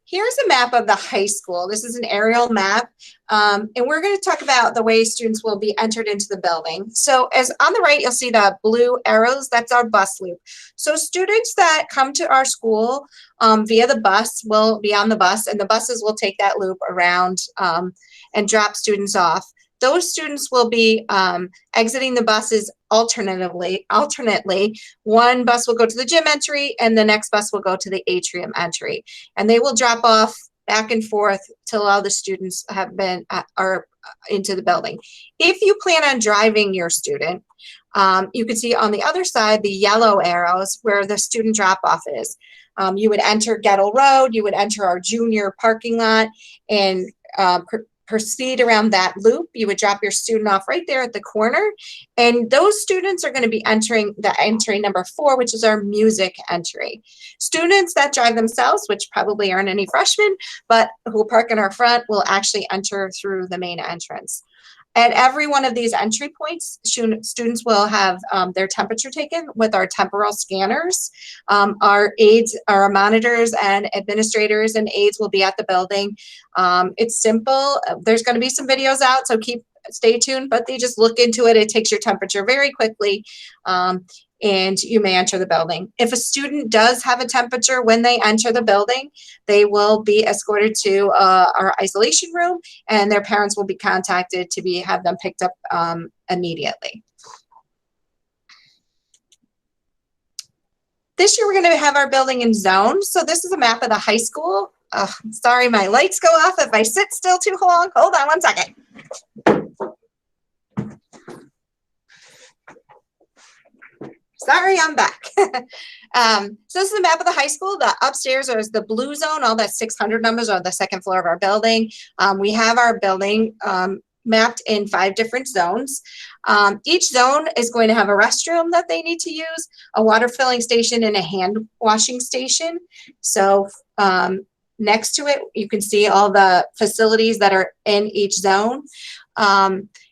here's a map of the high school. This is an aerial map, and we're going to talk about the way students will be entered into the building. So as on the right, you'll see the blue arrows. That's our bus loop. So students that come to our school via the bus will be on the bus, and the buses will take that loop around and drop students off. those students will be exiting the buses alternately. One bus will go to the gym entry and the next bus will go to the atrium entry. And they will drop off back and forth till all the students have been are into the building. If you plan on driving your student, you can see on the other side the yellow arrows where the student drop off is. You would enter Gettle Road, you would enter our junior parking lot and proceed around that loop. You would drop your student off right there at the corner. And those students are going to be entering the entry number 4, which is our music entry. Students that drive themselves, which probably aren't any freshmen, but who park in our front, will actually enter through the main entrance. At every one of these entry points, students will have their temperature taken with our temporal scanners. Our aides, our monitors and administrators and aides will be at the building. It's simple. There's going to be some videos out, so stay tuned, but they just look into it. It takes your temperature very quickly. And you may enter the building. If a student does have a temperature when they enter the building, they will be escorted to our isolation room and their parents will be contacted to have them picked up immediately. This year, we're going to have our building in zones. So this is a map of the high school. Sorry, my lights go off if I sit still too long. Hold on one second. Sorry, I'm back. So this is the map of the high school. The upstairs is the blue zone. All that 600 numbers are the second floor of our building. We have our building mapped in 5 different zones. Each zone is going to have a restroom that they need to use, a water filling station, and a hand washing station. So next to it, you can see all the facilities that are in each zone.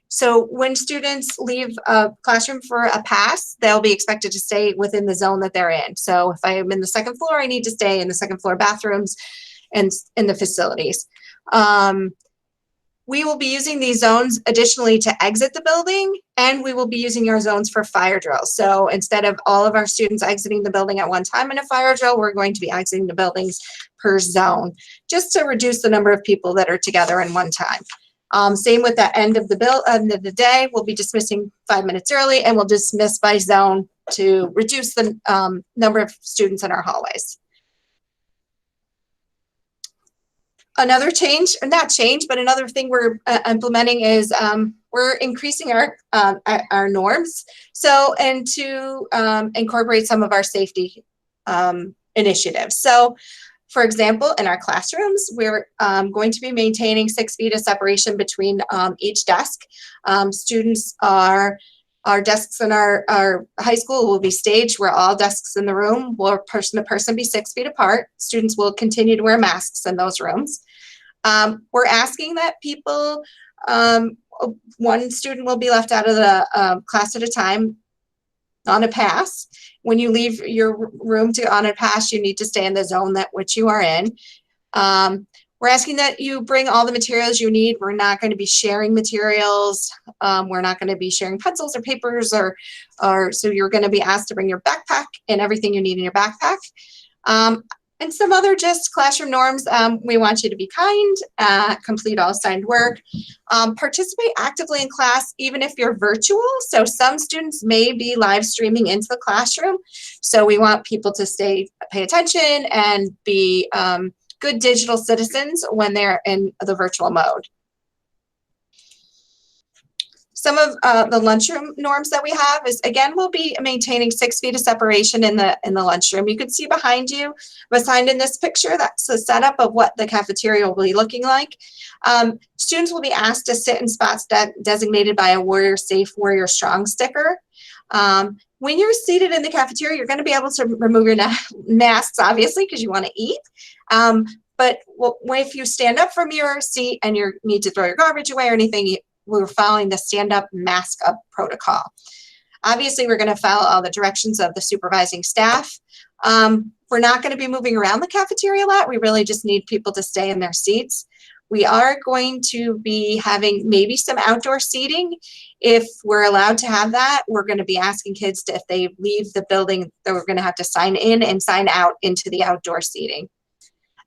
So when students leave a classroom for a pass, they'll be expected to stay within the zone that they're in. So if I'm in the second floor, I need to stay in the second floor bathrooms and in the facilities. We will be using these zones additionally to exit the building, and we will be using our zones for fire drills. So instead of all of our students exiting the building at one time in a fire drill, we're going to be exiting the buildings per zone, just to reduce the number of people that are together in one time. Same with the end of the day, we'll be dismissing 5 minutes early, and we'll dismiss by zone to reduce the number of students in our hallways. Another change, or not change, but another thing we're implementing is we're increasing our norms. So, and to incorporate some of our safety initiatives. So, for example, in our classrooms, we're going to be maintaining 6 feet of separation between each desk. Our desks in our high school will be staged where all desks in the room will person to person be 6 feet apart. Students will continue to wear masks in those rooms. We're asking that people, one student will be left out of the class at a time on a pass. When you leave your room to on a pass, you need to stay in the zone that which you are in. We're asking that you bring all the materials you need. We're not going to be sharing materials. We're not going to be sharing pencils or papers, or so you're going to be asked to bring your backpack and everything you need in your backpack. And some other just classroom norms. We want you to be kind, complete all assigned work, participate actively in class, even if you're virtual. So some students may be live streaming into the classroom. So we want people to pay attention and be good digital citizens when they're in the virtual mode. Some of the lunchroom norms that we have is, again, we'll be maintaining 6 feet of separation in the lunchroom. You can see behind you, assigned in this picture, that's a setup of what the cafeteria will be looking like. Students will be asked to sit in spots designated by a Warrior Safe, Warrior Strong sticker. When you're seated in the cafeteria, you're going to be able to remove your masks, obviously, because you want to eat. But if you stand up from your seat and you need to throw your garbage away or anything, we're following the stand-up, mask-up protocol. Obviously, we're going to follow all the directions of the supervising staff. We're not going to be moving around the cafeteria a lot. We really just need people to stay in their seats. We are going to be having maybe some outdoor seating. If we're allowed to have that, we're going to be asking kids to, if they leave the building, that we're going to have to sign in and sign out into the outdoor seating.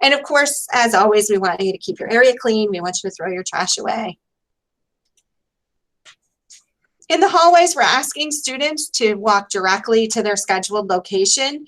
And of course, as always, we want you to keep your area clean. We want you to throw your trash away. In the hallways, we're asking students to walk directly to their scheduled location.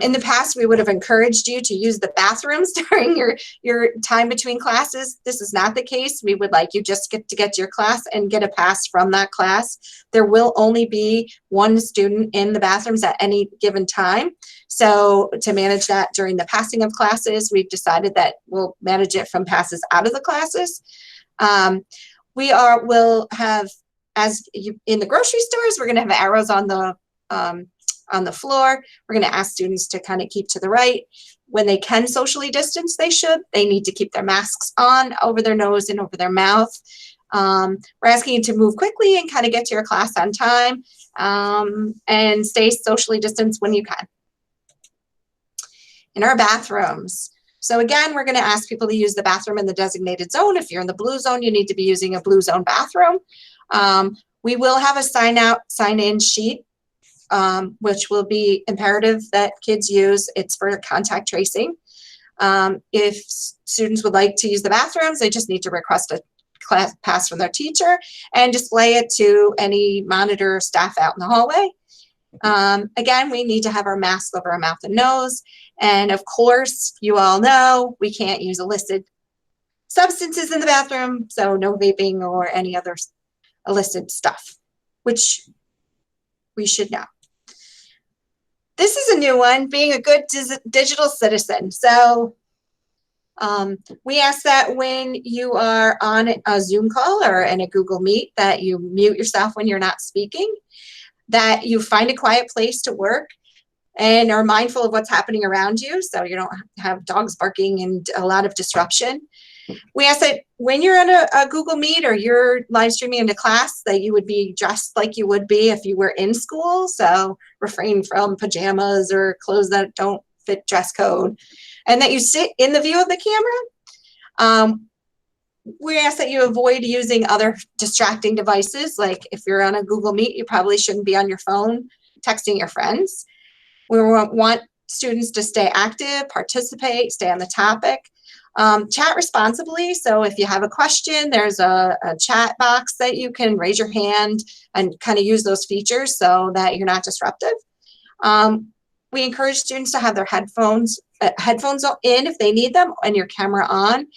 In the past, we would have encouraged you to use the bathrooms during your time between classes. This is not the case. We would like you just to get to your class and get a pass from that class. There will only be one student in the bathrooms at any given time. So to manage that during the passing of classes, we've decided that we'll manage it from passes out of the classes. We'll have, as you, in the grocery stores, we're going to have arrows on the floor. We're going to ask students to kind of keep to the right. When they can socially distance, they should. They need to keep their masks on over their nose and over their mouth. We're asking you to move quickly and kind of get to your class on time, and stay socially distanced when you can. In our bathrooms. So again, we're going to ask people to use the bathroom in the designated zone. If you're in the blue zone, you need to be using a blue zone bathroom. We will have a sign-in sheet, which will be imperative that kids use. It's for contact tracing. If students would like to use the bathrooms, they just need to request a class pass from their teacher and display it to any monitor staff out in the hallway. Again, we need to have our mask over our mouth and nose. And of course, you all know we can't use illicit substances in the bathroom, so no vaping or any other illicit stuff, which we should know. This is a new one, being a good digital citizen. So we ask that when you are on a Zoom call or in a Google Meet that you mute yourself when you're not speaking, that you find a quiet place to work and are mindful of what's happening around you so you don't have dogs barking and a lot of disruption. We ask that when you're on a Google Meet or you're live streaming into class that you would be dressed like you would be if you were in school. So refrain from pajamas or clothes that don't fit dress code, and that you sit in the view of the camera. We ask that you avoid using other distracting devices. Like if you're on a Google Meet, you probably shouldn't be on your phone texting your friends. We want students to stay active, participate, stay on the topic. Chat responsibly. So if you have a question, there's a chat box that you can raise your hand and kind of use those features so that you're not disruptive. We encourage students to have their headphones in if they need them and your camera on.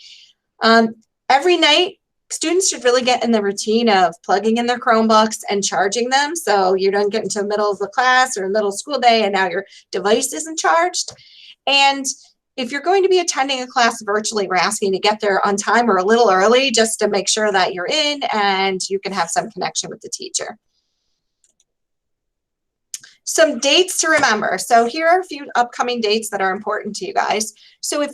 Every night, students should really get in the routine of plugging in their Chromebooks and charging them so you don't get into the middle of the class or middle of school day and now your device isn't charged. And if you're going to be attending a class virtually, we're asking you to get there on time or a little early just to make sure that you're in and you can have some connection with the teacher. Some dates to remember. So here are a few upcoming dates that are important to you guys. So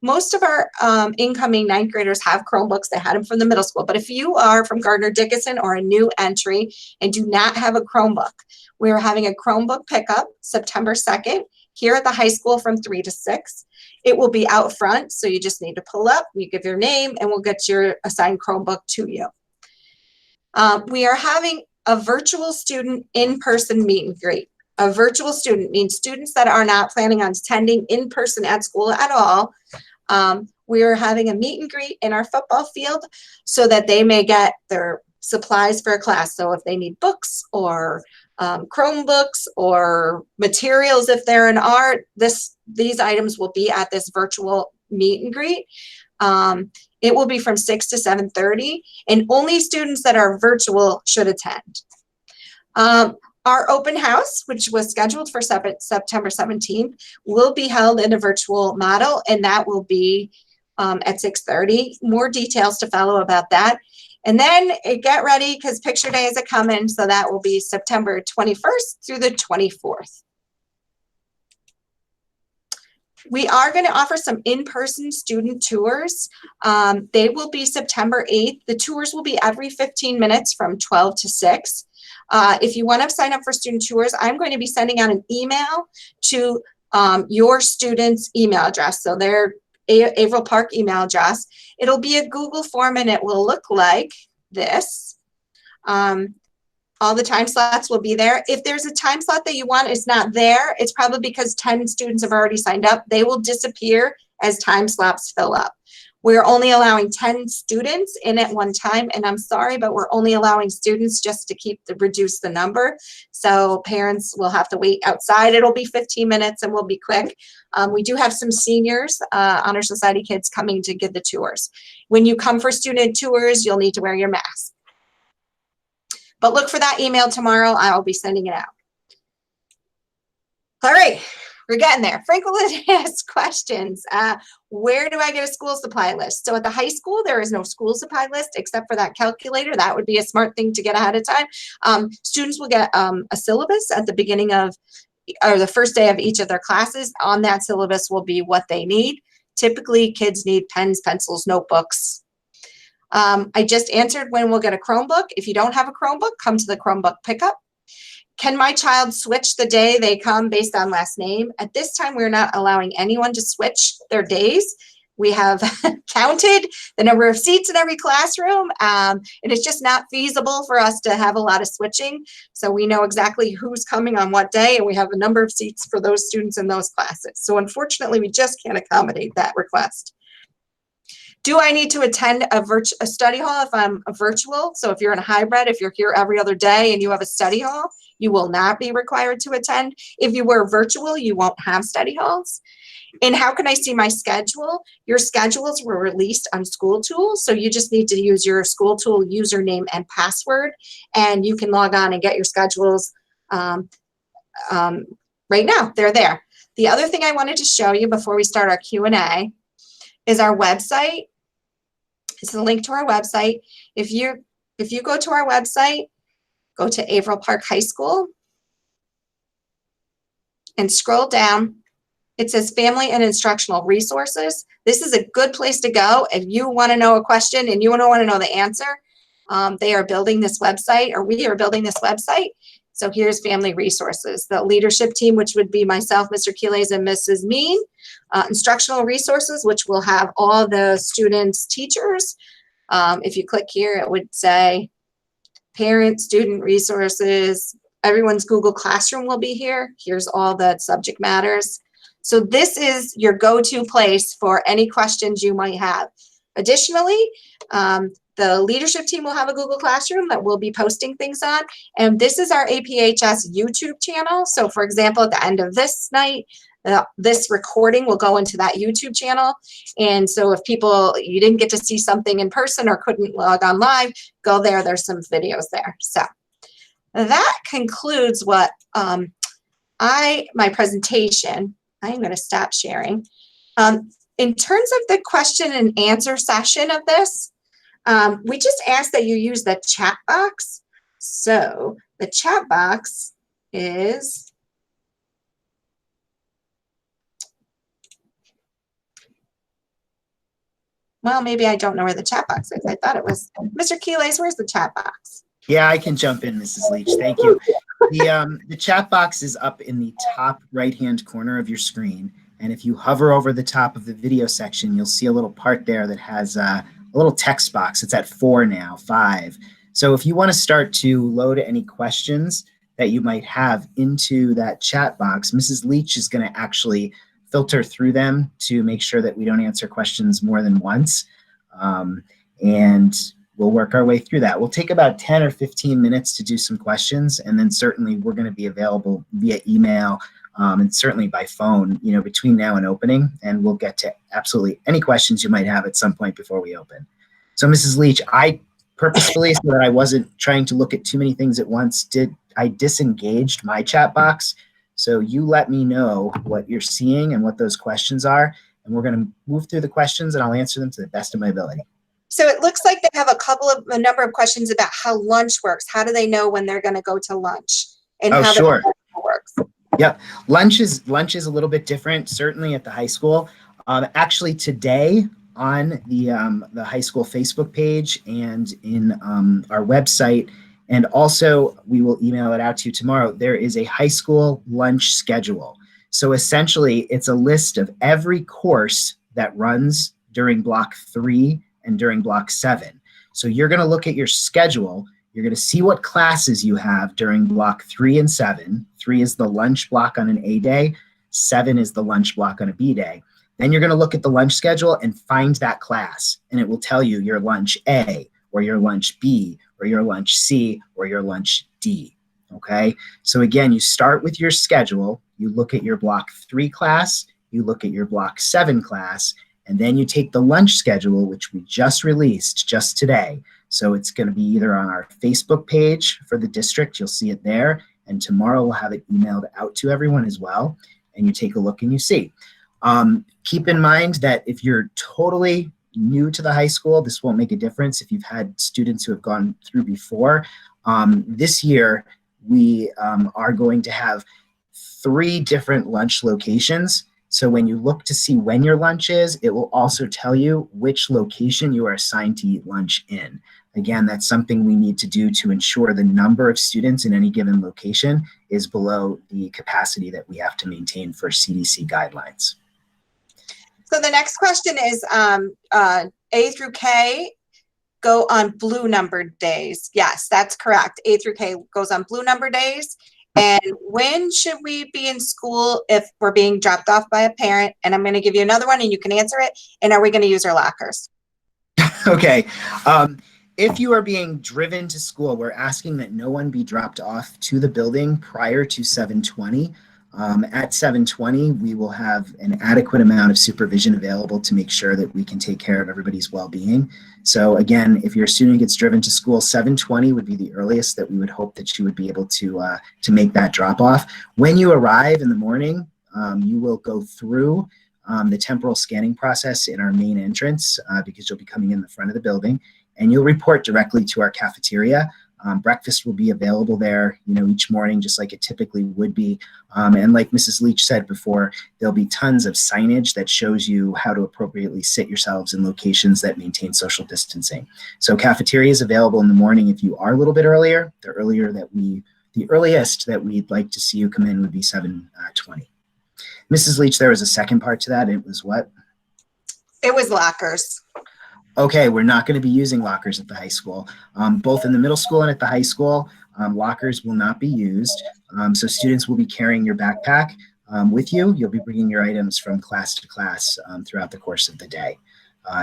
most of our incoming ninth graders have Chromebooks. They had them from the middle school. But if you are from Gardner-Dickinson or a new entry and do not have a Chromebook, we are having a Chromebook pickup September 2nd here at the high school from 3 to 6. It will be out front, so you just need to pull up, you give your name, and we'll get your assigned Chromebook to you. We are having a virtual student in-person meet and greet. A virtual student means students that are not planning on attending in person at school at all. We are having a meet and greet in our football field so that they may get their supplies for a class. So if they need books or Chromebooks or materials, if they're in art, these items will be at this virtual meet and greet. It will be from 6 to 7:30, and only students that are virtual should attend. Our open house, which was scheduled for September 17th, will be held in a virtual model, and that will be at 6:30. More details to follow about that. And then get ready because picture day is coming, so that will be September 21st through the 24th. We are going to offer some in-person student tours. They will be September 8th. The tours will be every 15 minutes from 12 to 6. If you want to sign up for student tours, I'm going to be sending out an email to your student's email address. So their Averill Park email address. It'll be a Google form and it will look like this. All the time slots will be there. If there's a time slot that you want is not there, it's probably because 10 students have already signed up. They will disappear as time slots fill up. We're only allowing 10 students in at one time, and I'm sorry, but we're only allowing students just to reduce the number. So parents will have to wait outside. It'll be 15 minutes and we'll be quick. We do have some seniors, Honor Society kids coming to give the tours. When you come for student tours, you'll need to wear your mask. But look for that email tomorrow. I'll be sending it out. All right, we're getting there. Franklin asked questions. Where do I get a school supply list? So at the high school, there is no school supply list except for that calculator. That would be a smart thing to get ahead of time. Students will get a syllabus at the beginning of, or the first day of each of their classes. On that syllabus will be what they need. Typically, kids need pens, pencils, notebooks. I just answered when we'll get a Chromebook. If you don't have a Chromebook, come to the Chromebook pickup. Can my child switch the day they come based on last name? At this time, we're not allowing anyone to switch their days. We have counted the number of seats in every classroom, and it's just not feasible for us to have a lot of switching. So we know exactly who's coming on what day, and we have a number of seats for those students in those classes. So unfortunately, we just can't accommodate that request. Do I need to attend a study hall if I'm a virtual? So if you're in a hybrid, if you're here every other day and you have a study hall, you will not be required to attend. If you were virtual, you won't have study halls. And how can I see my schedule? Your schedules were released on School Tools, so you just need to use your School Tool username and password, and you can log on and get your schedules right now. They're there. The other thing I wanted to show you before we start our Q&A is our website. It's a link to our website. If you go to our website, go to Averill Park High School and scroll down. It says Family and Instructional Resources. This is a good place to go if you want to know a question and you want to know the answer. They are building this website, or we are building this website. So here's Family Resources. The leadership team, which would be myself, Mr. Quiles, and Mrs. Mean. Instructional Resources, which will have all the students' teachers. If you click here, it would say Parent, Student Resources. Everyone's Google Classroom will be here. Here's all the subject matters. So this is your go-to place for any questions you might have. Additionally, the leadership team will have a Google Classroom that we'll be posting things on. And this is our APHS YouTube channel. So for example, at the end of this night, this recording will go into that YouTube channel. And so if you didn't get to see something in person or couldn't log on live, go there. There's some videos there. So that concludes what my presentation. I'm going to stop sharing. In terms of the question and answer session of this, we just ask that you use the chat box. So the chat box is well, maybe I don't know where the chat box is. I thought it was Mr. Quiles. Where's the chat box? Yeah, I can jump in, Mrs. Leach. Thank you. The chat box is up in the top right-hand corner of your screen. And if you hover over the top of the video section, you'll see a little part there that has a little text box. It's at 4 now, 5. So if you want to start to load any questions that you might have into that chat box, Mrs. Leach is going to actually filter through them to make sure that we don't answer questions more than once. And we'll work our way through that. We'll take about 10 or 15 minutes to do some questions, and then certainly we're going to be available via email and certainly by phone, between now and opening, and we'll get to absolutely any questions you might have at some point before we open. So Mrs. Leach, I purposefully, so that I wasn't trying to look at too many things at once, I disengaged my chat box. So you let me know what you're seeing and what those questions are, and we're going to move through the questions and I'll answer them to the best of my ability. So it looks like they have a number of questions about how lunch works. How do they know when they're going to go to lunch? And how sure. the works? Yep. Lunch is a little bit different, certainly at the high school. Actually today on the high school Facebook page and in our website, and also we will email it out to you tomorrow, there is a high school lunch schedule. So essentially it's a list of every course that runs during block 3 and during block 7. So you're going to look at your schedule. You're going to see what classes you have during block 3 and 7. 3 is the lunch block on an A day. 7 is the lunch block on a B day. Then you're going to look at the lunch schedule and find that class, and it will tell you your lunch A or your lunch B or your lunch C or your lunch D. Okay, so again, you start with your schedule, you look at your block 3 class, you look at your block 7 class, and then you take the lunch schedule, which we just released just today. So it's going to be either on our Facebook page for the district, you'll see it there, and tomorrow we'll have it emailed out to everyone as well, and you take a look and you see. Keep in mind that if you're totally new to the high school, this won't make a difference if you've had students who have gone through before. This year, we are going to have 3 different lunch locations. So when you look to see when your lunch is, it will also tell you which location you are assigned to eat lunch in. Again, that's something we need to do to ensure the number of students in any given location is below the capacity that we have to maintain for CDC guidelines. So the next question is A through K go on blue numbered days. Yes, that's correct. A through K goes on blue number days. And when should we be in school if we're being dropped off by a parent? And I'm going to give you another one and you can answer it. And are we going to use our lockers? Okay. If you are being driven to school, we're asking that no one be dropped off to the building prior to 7:20. At 7:20, we will have an adequate amount of supervision available to make sure that we can take care of everybody's well-being. So again, if your student gets driven to school, 7:20 would be the earliest that we would hope that you would be able to make that drop-off. When you arrive in the morning, you will go through the temporal scanning process in our main entrance because you'll be coming in the front of the building, and you'll report directly to our cafeteria. Breakfast will be available there, each morning, just like it typically would be. And like Mrs. Leach said before, there'll be tons of signage that shows you how to appropriately sit yourselves in locations that maintain social distancing. So cafeteria is available in the morning if you are a little bit earlier. The earliest that we'd like to see you come in would be 7:20. Mrs. Leach, there was a second part to that. It was what? It was lockers. Okay, we're not going to be using lockers at the high school. Both in the middle school and at the high school, lockers will not be used. So students will be carrying your backpack with you. You'll be bringing your items from class to class throughout the course of the day.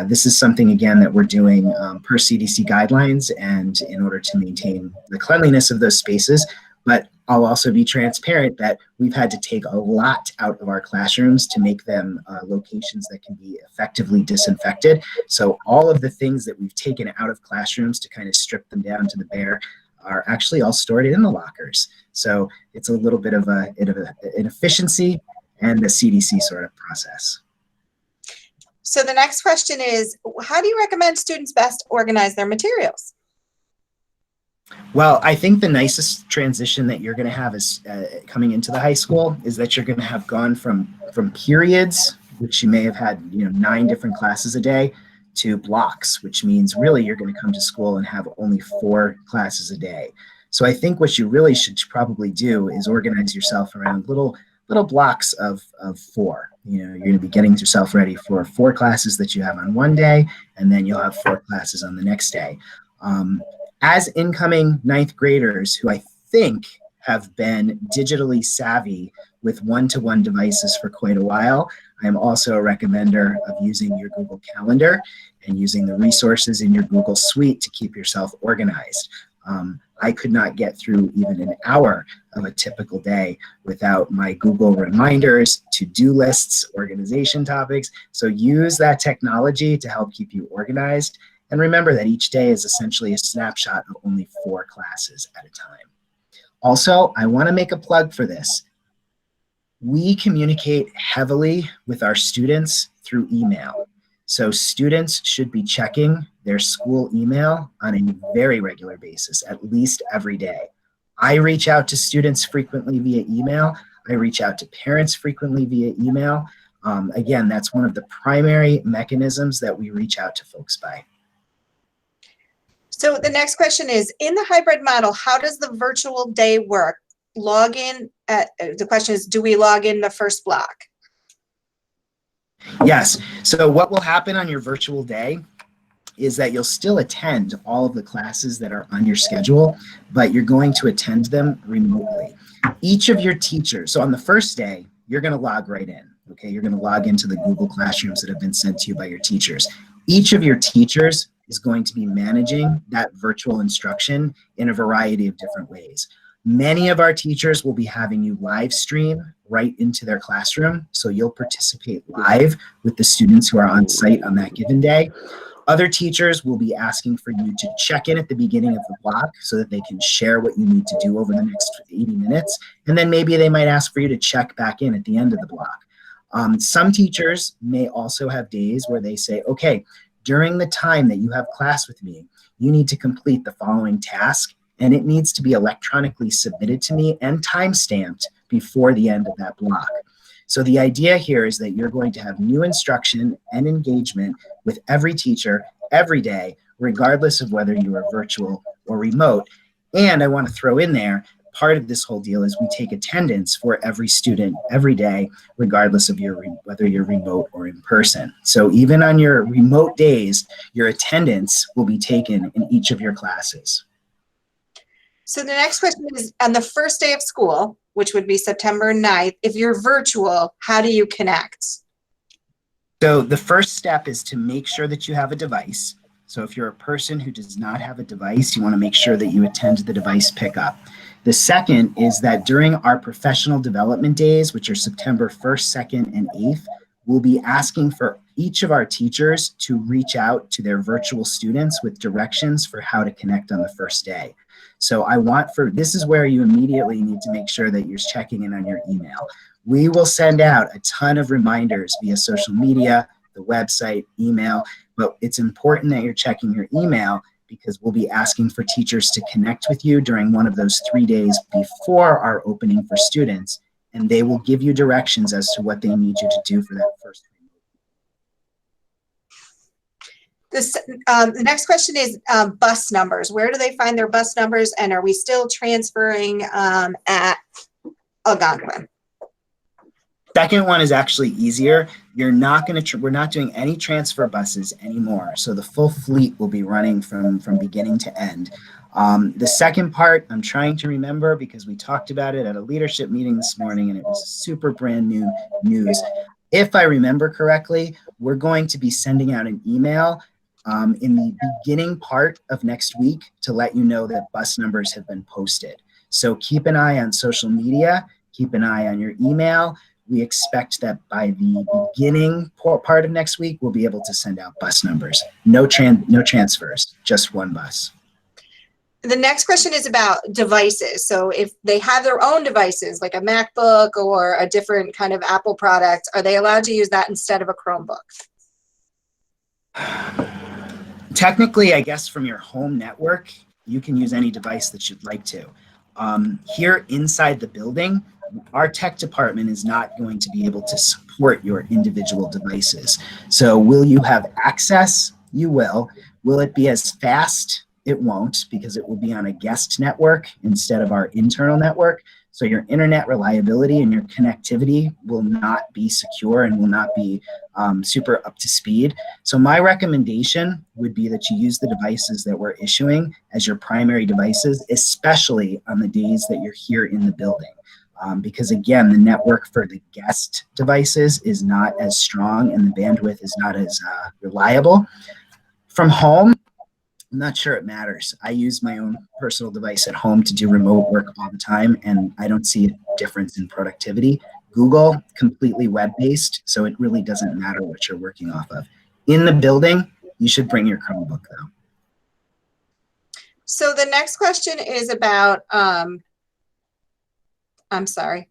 This is something, again, that we're doing per CDC guidelines and in order to maintain the cleanliness of those spaces. But I'll also be transparent that we've had to take a lot out of our classrooms to make them locations that can be effectively disinfected. So all of the things that we've taken out of classrooms to kind of strip them down to the bare are actually all stored in the lockers. So it's a little bit of an efficiency and a CDC sort of process. So the next question is, how do you recommend students best organize their materials? Well, I think the nicest transition that you're going to have is coming into the high school is that you're going to have gone from periods, which you may have had 9 different classes a day, to blocks, which means really you're going to come to school and have only 4 classes a day. So I think what you really should probably do is organize yourself around little blocks of 4. You're going to be getting yourself ready for 4 classes that you have on one day, and then you'll have 4 classes on the next day. As incoming 9th graders who I think have been digitally savvy with one-to-one devices for quite a while, I'm also a recommender of using your Google Calendar and using the resources in your Google Suite to keep yourself organized. I could not get through even an hour of a typical day without my Google reminders, to-do lists, organization topics. So use that technology to help keep you organized. And remember that each day is essentially a snapshot of only 4 classes at a time. Also, I want to make a plug for this. We communicate heavily with our students through email. So students should be checking their school email on a very regular basis, at least every day. I reach out to students frequently via email. I reach out to parents frequently via email. Again, that's one of the primary mechanisms that we reach out to folks by. So the next question is, in the hybrid model, how does the virtual day work? Log in, the question is, do we log in the first block? Yes, so what will happen on your virtual day is that you'll still attend all of the classes that are on your schedule, but you're going to attend them remotely. Each of your teachers, so on the first day, you're going to log right in. Okay, you're going to log into the Google Classrooms that have been sent to you by your teachers. Each of your teachers is going to be managing that virtual instruction in a variety of different ways. Many of our teachers will be having you live stream right into their classroom, so you'll participate live with the students who are on site on that given day. Other teachers will be asking for you to check in at the beginning of the block so that they can share what you need to do over the next 80 minutes. And then maybe they might ask for you to check back in at the end of the block. Some teachers may also have days where they say, okay, during the time that you have class with me, you need to complete the following task, and it needs to be electronically submitted to me and time-stamped before the end of that block. So the idea here is that you're going to have new instruction and engagement with every teacher every day, regardless of whether you are virtual or remote. And I want to throw in there, part of this whole deal is we take attendance for every student every day, regardless of whether you're remote or in person. So even on your remote days, your attendance will be taken in each of your classes. So the next question is, on the first day of school, which would be September 9th, if you're virtual, how do you connect? So the first step is to make sure that you have a device. So if you're a person who does not have a device, you want to make sure that you attend the device pickup. The second is that during our professional development days, which are September 1st, 2nd, and 8th, we'll be asking for each of our teachers to reach out to their virtual students with directions for how to connect on the first day. So this is where you immediately need to make sure that you're checking in on your email. We will send out a ton of reminders via social media, the website, email, but it's important that you're checking your email because we'll be asking for teachers to connect with you during one of those 3 days before our opening for students, and they will give you directions as to what they need you to do for that first. The next question is bus numbers. Where do they find their bus numbers, and are we still transferring at Algonquin? Second one is actually easier. We're not doing any transfer buses anymore. So the full fleet will be running from beginning to end. The second part, I'm trying to remember because we talked about it at a leadership meeting this morning and it was super brand new news. If I remember correctly, we're going to be sending out an email in the beginning part of next week to let you know that bus numbers have been posted. So keep an eye on social media, keep an eye on your email. We expect that by the beginning part of next week, we'll be able to send out bus numbers. No transfers, just one bus. The next question is about devices. So if they have their own devices, like a MacBook or a different kind of Apple product, are they allowed to use that instead of a Chromebook? Technically, I guess from your home network, you can use any device that you'd like to. Here inside the building, our tech department is not going to be able to support your individual devices. So will you have access? You will. Will it be as fast? It won't, because it will be on a guest network instead of our internal network. So your internet reliability and your connectivity will not be secure and will not be super up to speed. So my recommendation would be that you use the devices that we're issuing as your primary devices, especially on the days that you're here in the building. Because again, the network for the guest devices is not as strong and the bandwidth is not as reliable. From home, I'm not sure it matters. I use my own personal device at home to do remote work all the time, and I don't see a difference in productivity. Google, completely web-based, so it really doesn't matter what you're working off of. In the building, you should bring your Chromebook, though. So the next question is about, I'm sorry.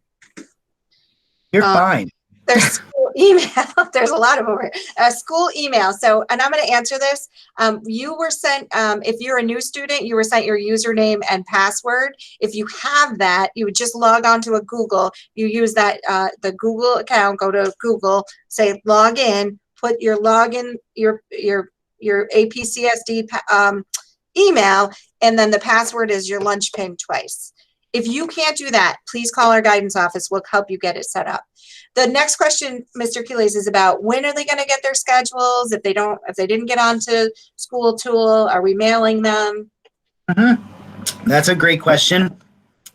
You're fine. There's school email. There's a lot of them. School email. So, and I'm going to answer this. You were sent, if you're a new student, you were sent your username and password. If you have that, you would just log on to a Google. You use that, the Google account, go to Google, say log in, put your login, your APCSD email, and then the password is your lunch pin twice. If you can't do that, please call our guidance office. We'll help you get it set up. The next question, Mr. Keeley's, is about when are they going to get their schedules? If they didn't get onto School Tool, are we mailing them? That's a great question.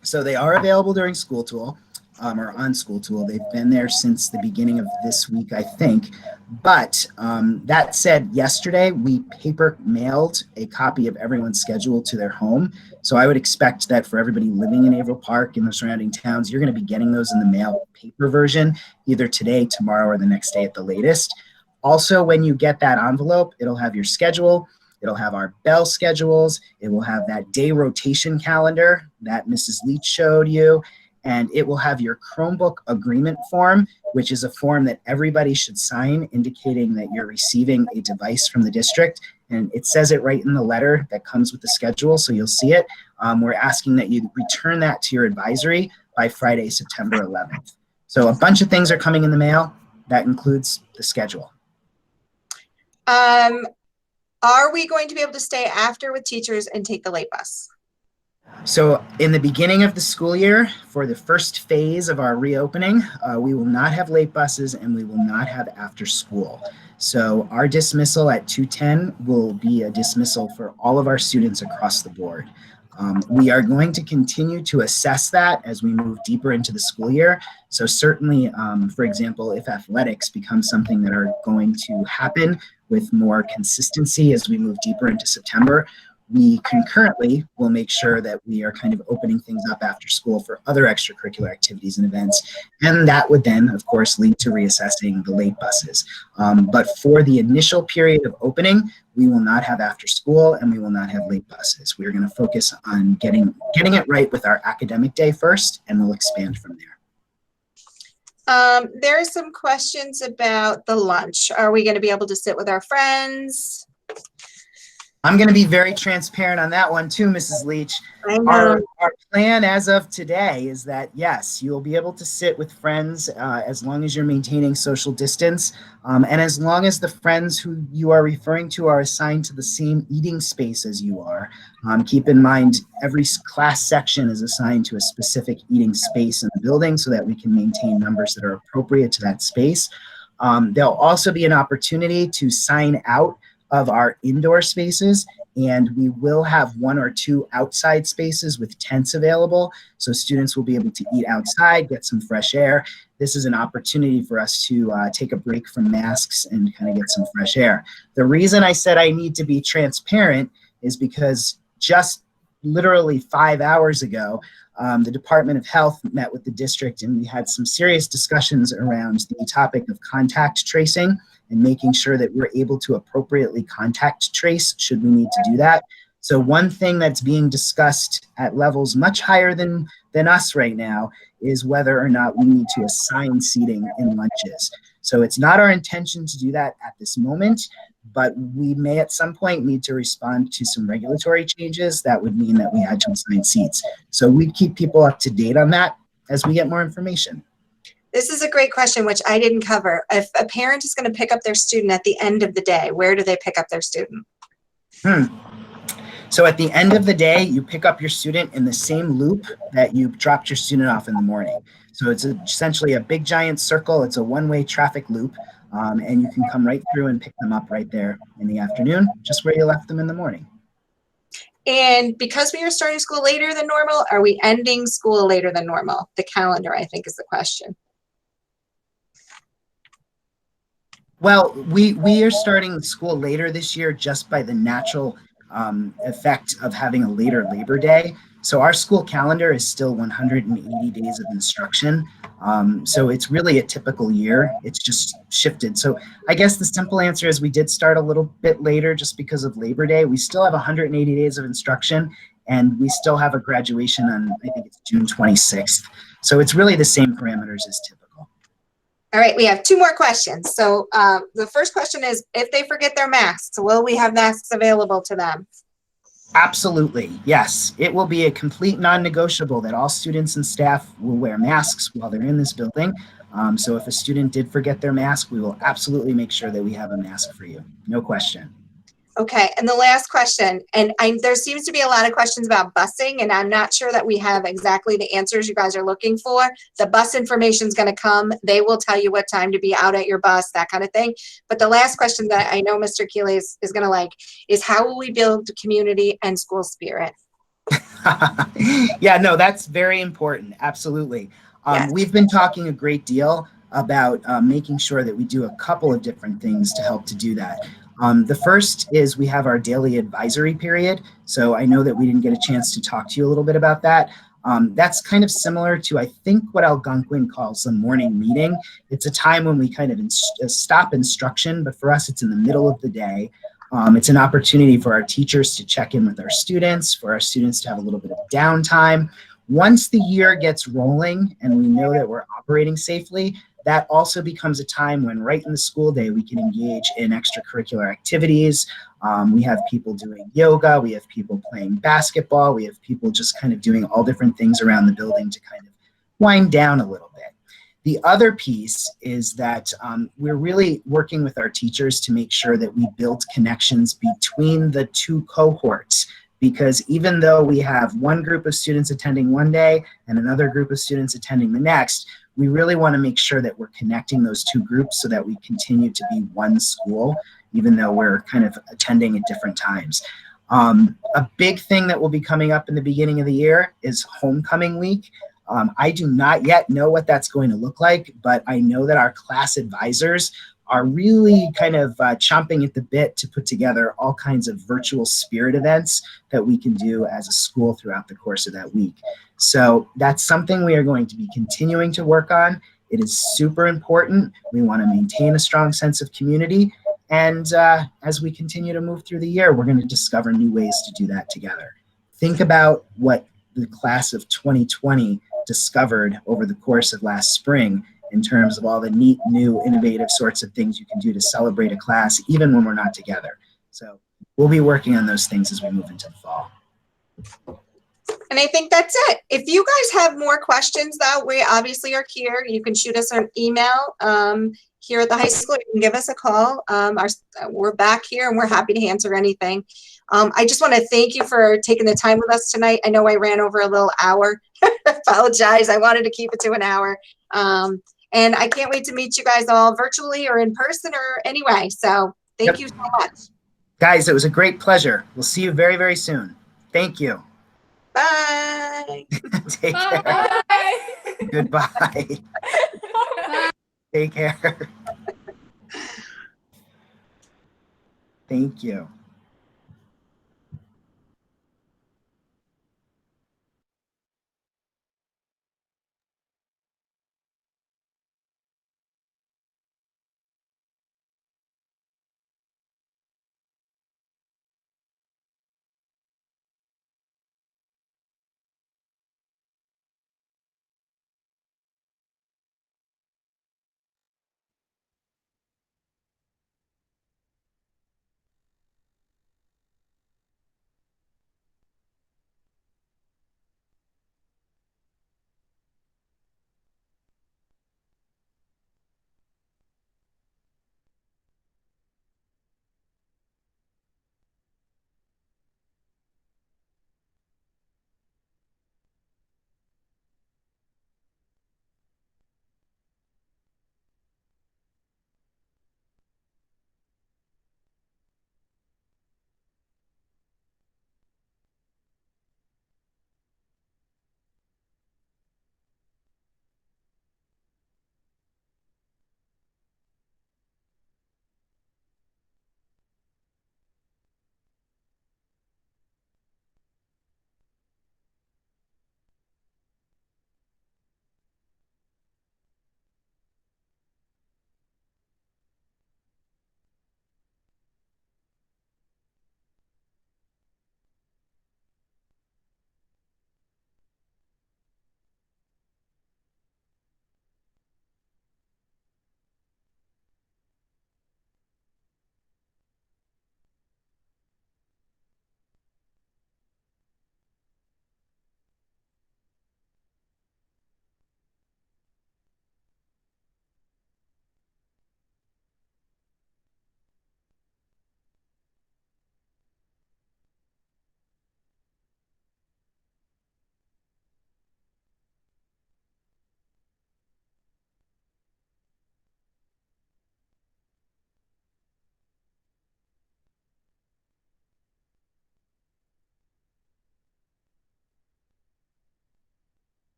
So they are available during School Tool. or on School Tool. They've been there since the beginning of this week, I think. But that said, yesterday we paper mailed a copy of everyone's schedule to their home. So I would expect that for everybody living in Averill Park and the surrounding towns, you're going to be getting those in the mail paper version either today, tomorrow, or the next day at the latest. Also, when you get that envelope, it'll have your schedule. It'll have our bell schedules. It will have that day rotation calendar that Mrs. Leach showed you. And it will have your Chromebook agreement form, which is a form that everybody should sign indicating that you're receiving a device from the district. And it says it right in the letter that comes with the schedule, so you'll see it. We're asking that you return that to your advisory by Friday, September 11th. So a bunch of things are coming in the mail. That includes the schedule. Are we going to be able to stay after with teachers and take the late bus? So in the beginning of the school year, for the first phase of our reopening, we will not have late buses and we will not have after school. So our dismissal at 2:10 will be a dismissal for all of our students across the board. We are going to continue to assess that as we move deeper into the school year. So certainly, for example, if athletics becomes something that are going to happen with more consistency as we move deeper into September, we concurrently will make sure that we are kind of opening things up after school for other extracurricular activities and events. And that would then, of course, lead to reassessing the late buses. But for the initial period of opening, we will not have after school and we will not have late buses. We're going to focus on getting it right with our academic day first, and we'll expand from there. There are some questions about the lunch. Are we going to be able to sit with our friends? I'm going to be very transparent on that one too, Mrs. Leach. Our plan as of today is that, yes, you'll be able to sit with friends as long as you're maintaining social distance, and as long as the friends who you are referring to are assigned to the same eating space as you are. Keep in mind, every class section is assigned to a specific eating space in the building so that we can maintain numbers that are appropriate to that space. There'll also be an opportunity to sign out of our indoor spaces, and we will have 1 or 2 outside spaces with tents available, so students will be able to eat outside, get some fresh air. This is an opportunity for us to take a break from masks and kind of get some fresh air. The reason I said I need to be transparent is because just literally 5 hours ago, the Department of Health met with the district and we had some serious discussions around the topic of contact tracing and making sure that we're able to appropriately contact trace should we need to do that. So one thing that's being discussed at levels much higher than us right now is whether or not we need to assign seating in lunches. So it's not our intention to do that at this moment, but we may at some point need to respond to some regulatory changes that would mean that we had to assign seats. So we'd keep people up to date on that as we get more information. This is a great question, which I didn't cover. If a parent is going to pick up their student at the end of the day, where do they pick up their student? So at the end of the day, you pick up your student in the same loop that you dropped your student off in the morning. So it's essentially a big giant circle. It's a one-way traffic loop, and you can come right through and pick them up right there in the afternoon, just where you left them in the morning. And because we are starting school later than normal, are we ending school later than normal? The calendar, I think, is the question. Well, we are starting school later this year just by the natural effect of having a later Labor Day. So our school calendar is still 180 days of instruction. So it's really a typical year. It's just shifted. So I guess the simple answer is we did start a little bit later just because of Labor Day. We still have 180 days of instruction, and we still have a graduation on, I think it's June 26th. So it's really the same parameters as typical. All right, we have 2 more questions. So the first question is, if they forget their masks, will we have masks available to them? Absolutely, yes. It will be a complete non-negotiable that all students and staff will wear masks while they're in this building. So if a student did forget their mask, we will absolutely make sure that we have a mask for you. No question. Okay, and the last question, and there seems to be a lot of questions about busing, and I'm not sure that we have exactly the answers you guys are looking for. The bus information is going to come. They will tell you what time to be out at your bus, that kind of thing. But the last question that I know Mr. Keeley is going to like is, how will we build community and school spirit? Yeah, no, that's very important. Absolutely. Yes. We've been talking a great deal about making sure that we do a couple of different things to help to do that. The first is we have our daily advisory period. So I know that we didn't get a chance to talk to you a little bit about that. That's kind of similar to, I think, what Algonquin calls a morning meeting. It's a time when we kind of stop instruction, but for us, it's in the middle of the day. It's an opportunity for our teachers to check in with our students, for our students to have a little bit of downtime. Once the year gets rolling and we know that we're operating safely, that also becomes a time when right in the school day we can engage in extracurricular activities. We have people doing yoga, we have people playing basketball, we have people just kind of doing all different things around the building to kind of wind down a little bit. The other piece is that we're really working with our teachers to make sure that we build connections between the two cohorts, because even though we have one group of students attending one day and another group of students attending the next, we really want to make sure that we're connecting those two groups so that we continue to be one school, even though we're kind of attending at different times. A big thing that will be coming up in the beginning of the year is homecoming week. I do not yet know what that's going to look like, but I know that our class advisors are really kind of chomping at the bit to put together all kinds of virtual spirit events that we can do as a school throughout the course of that week. So that's something we are going to be continuing to work on. It is super important. We want to maintain a strong sense of community. And as we continue to move through the year, we're going to discover new ways to do that together. Think about what the class of 2020 discovered over the course of last spring in terms of all the neat, new, innovative sorts of things you can do to celebrate a class, even when we're not together. So we'll be working on those things as we move into the fall. And I think that's it. If you guys have more questions, though, we obviously are here. You can shoot us an email here at the high school. You can give us a call. We're back here and we're happy to answer anything. I just want to thank you for taking the time with us tonight. I know I ran over a little hour. Apologize. I wanted to keep it to an hour. And I can't wait to meet you guys all virtually or in person or anyway. So thank you so much. Guys, it was a great pleasure. We'll see you very, very soon. Thank you. Bye. Take care. Bye. Goodbye. Take care. Thank you.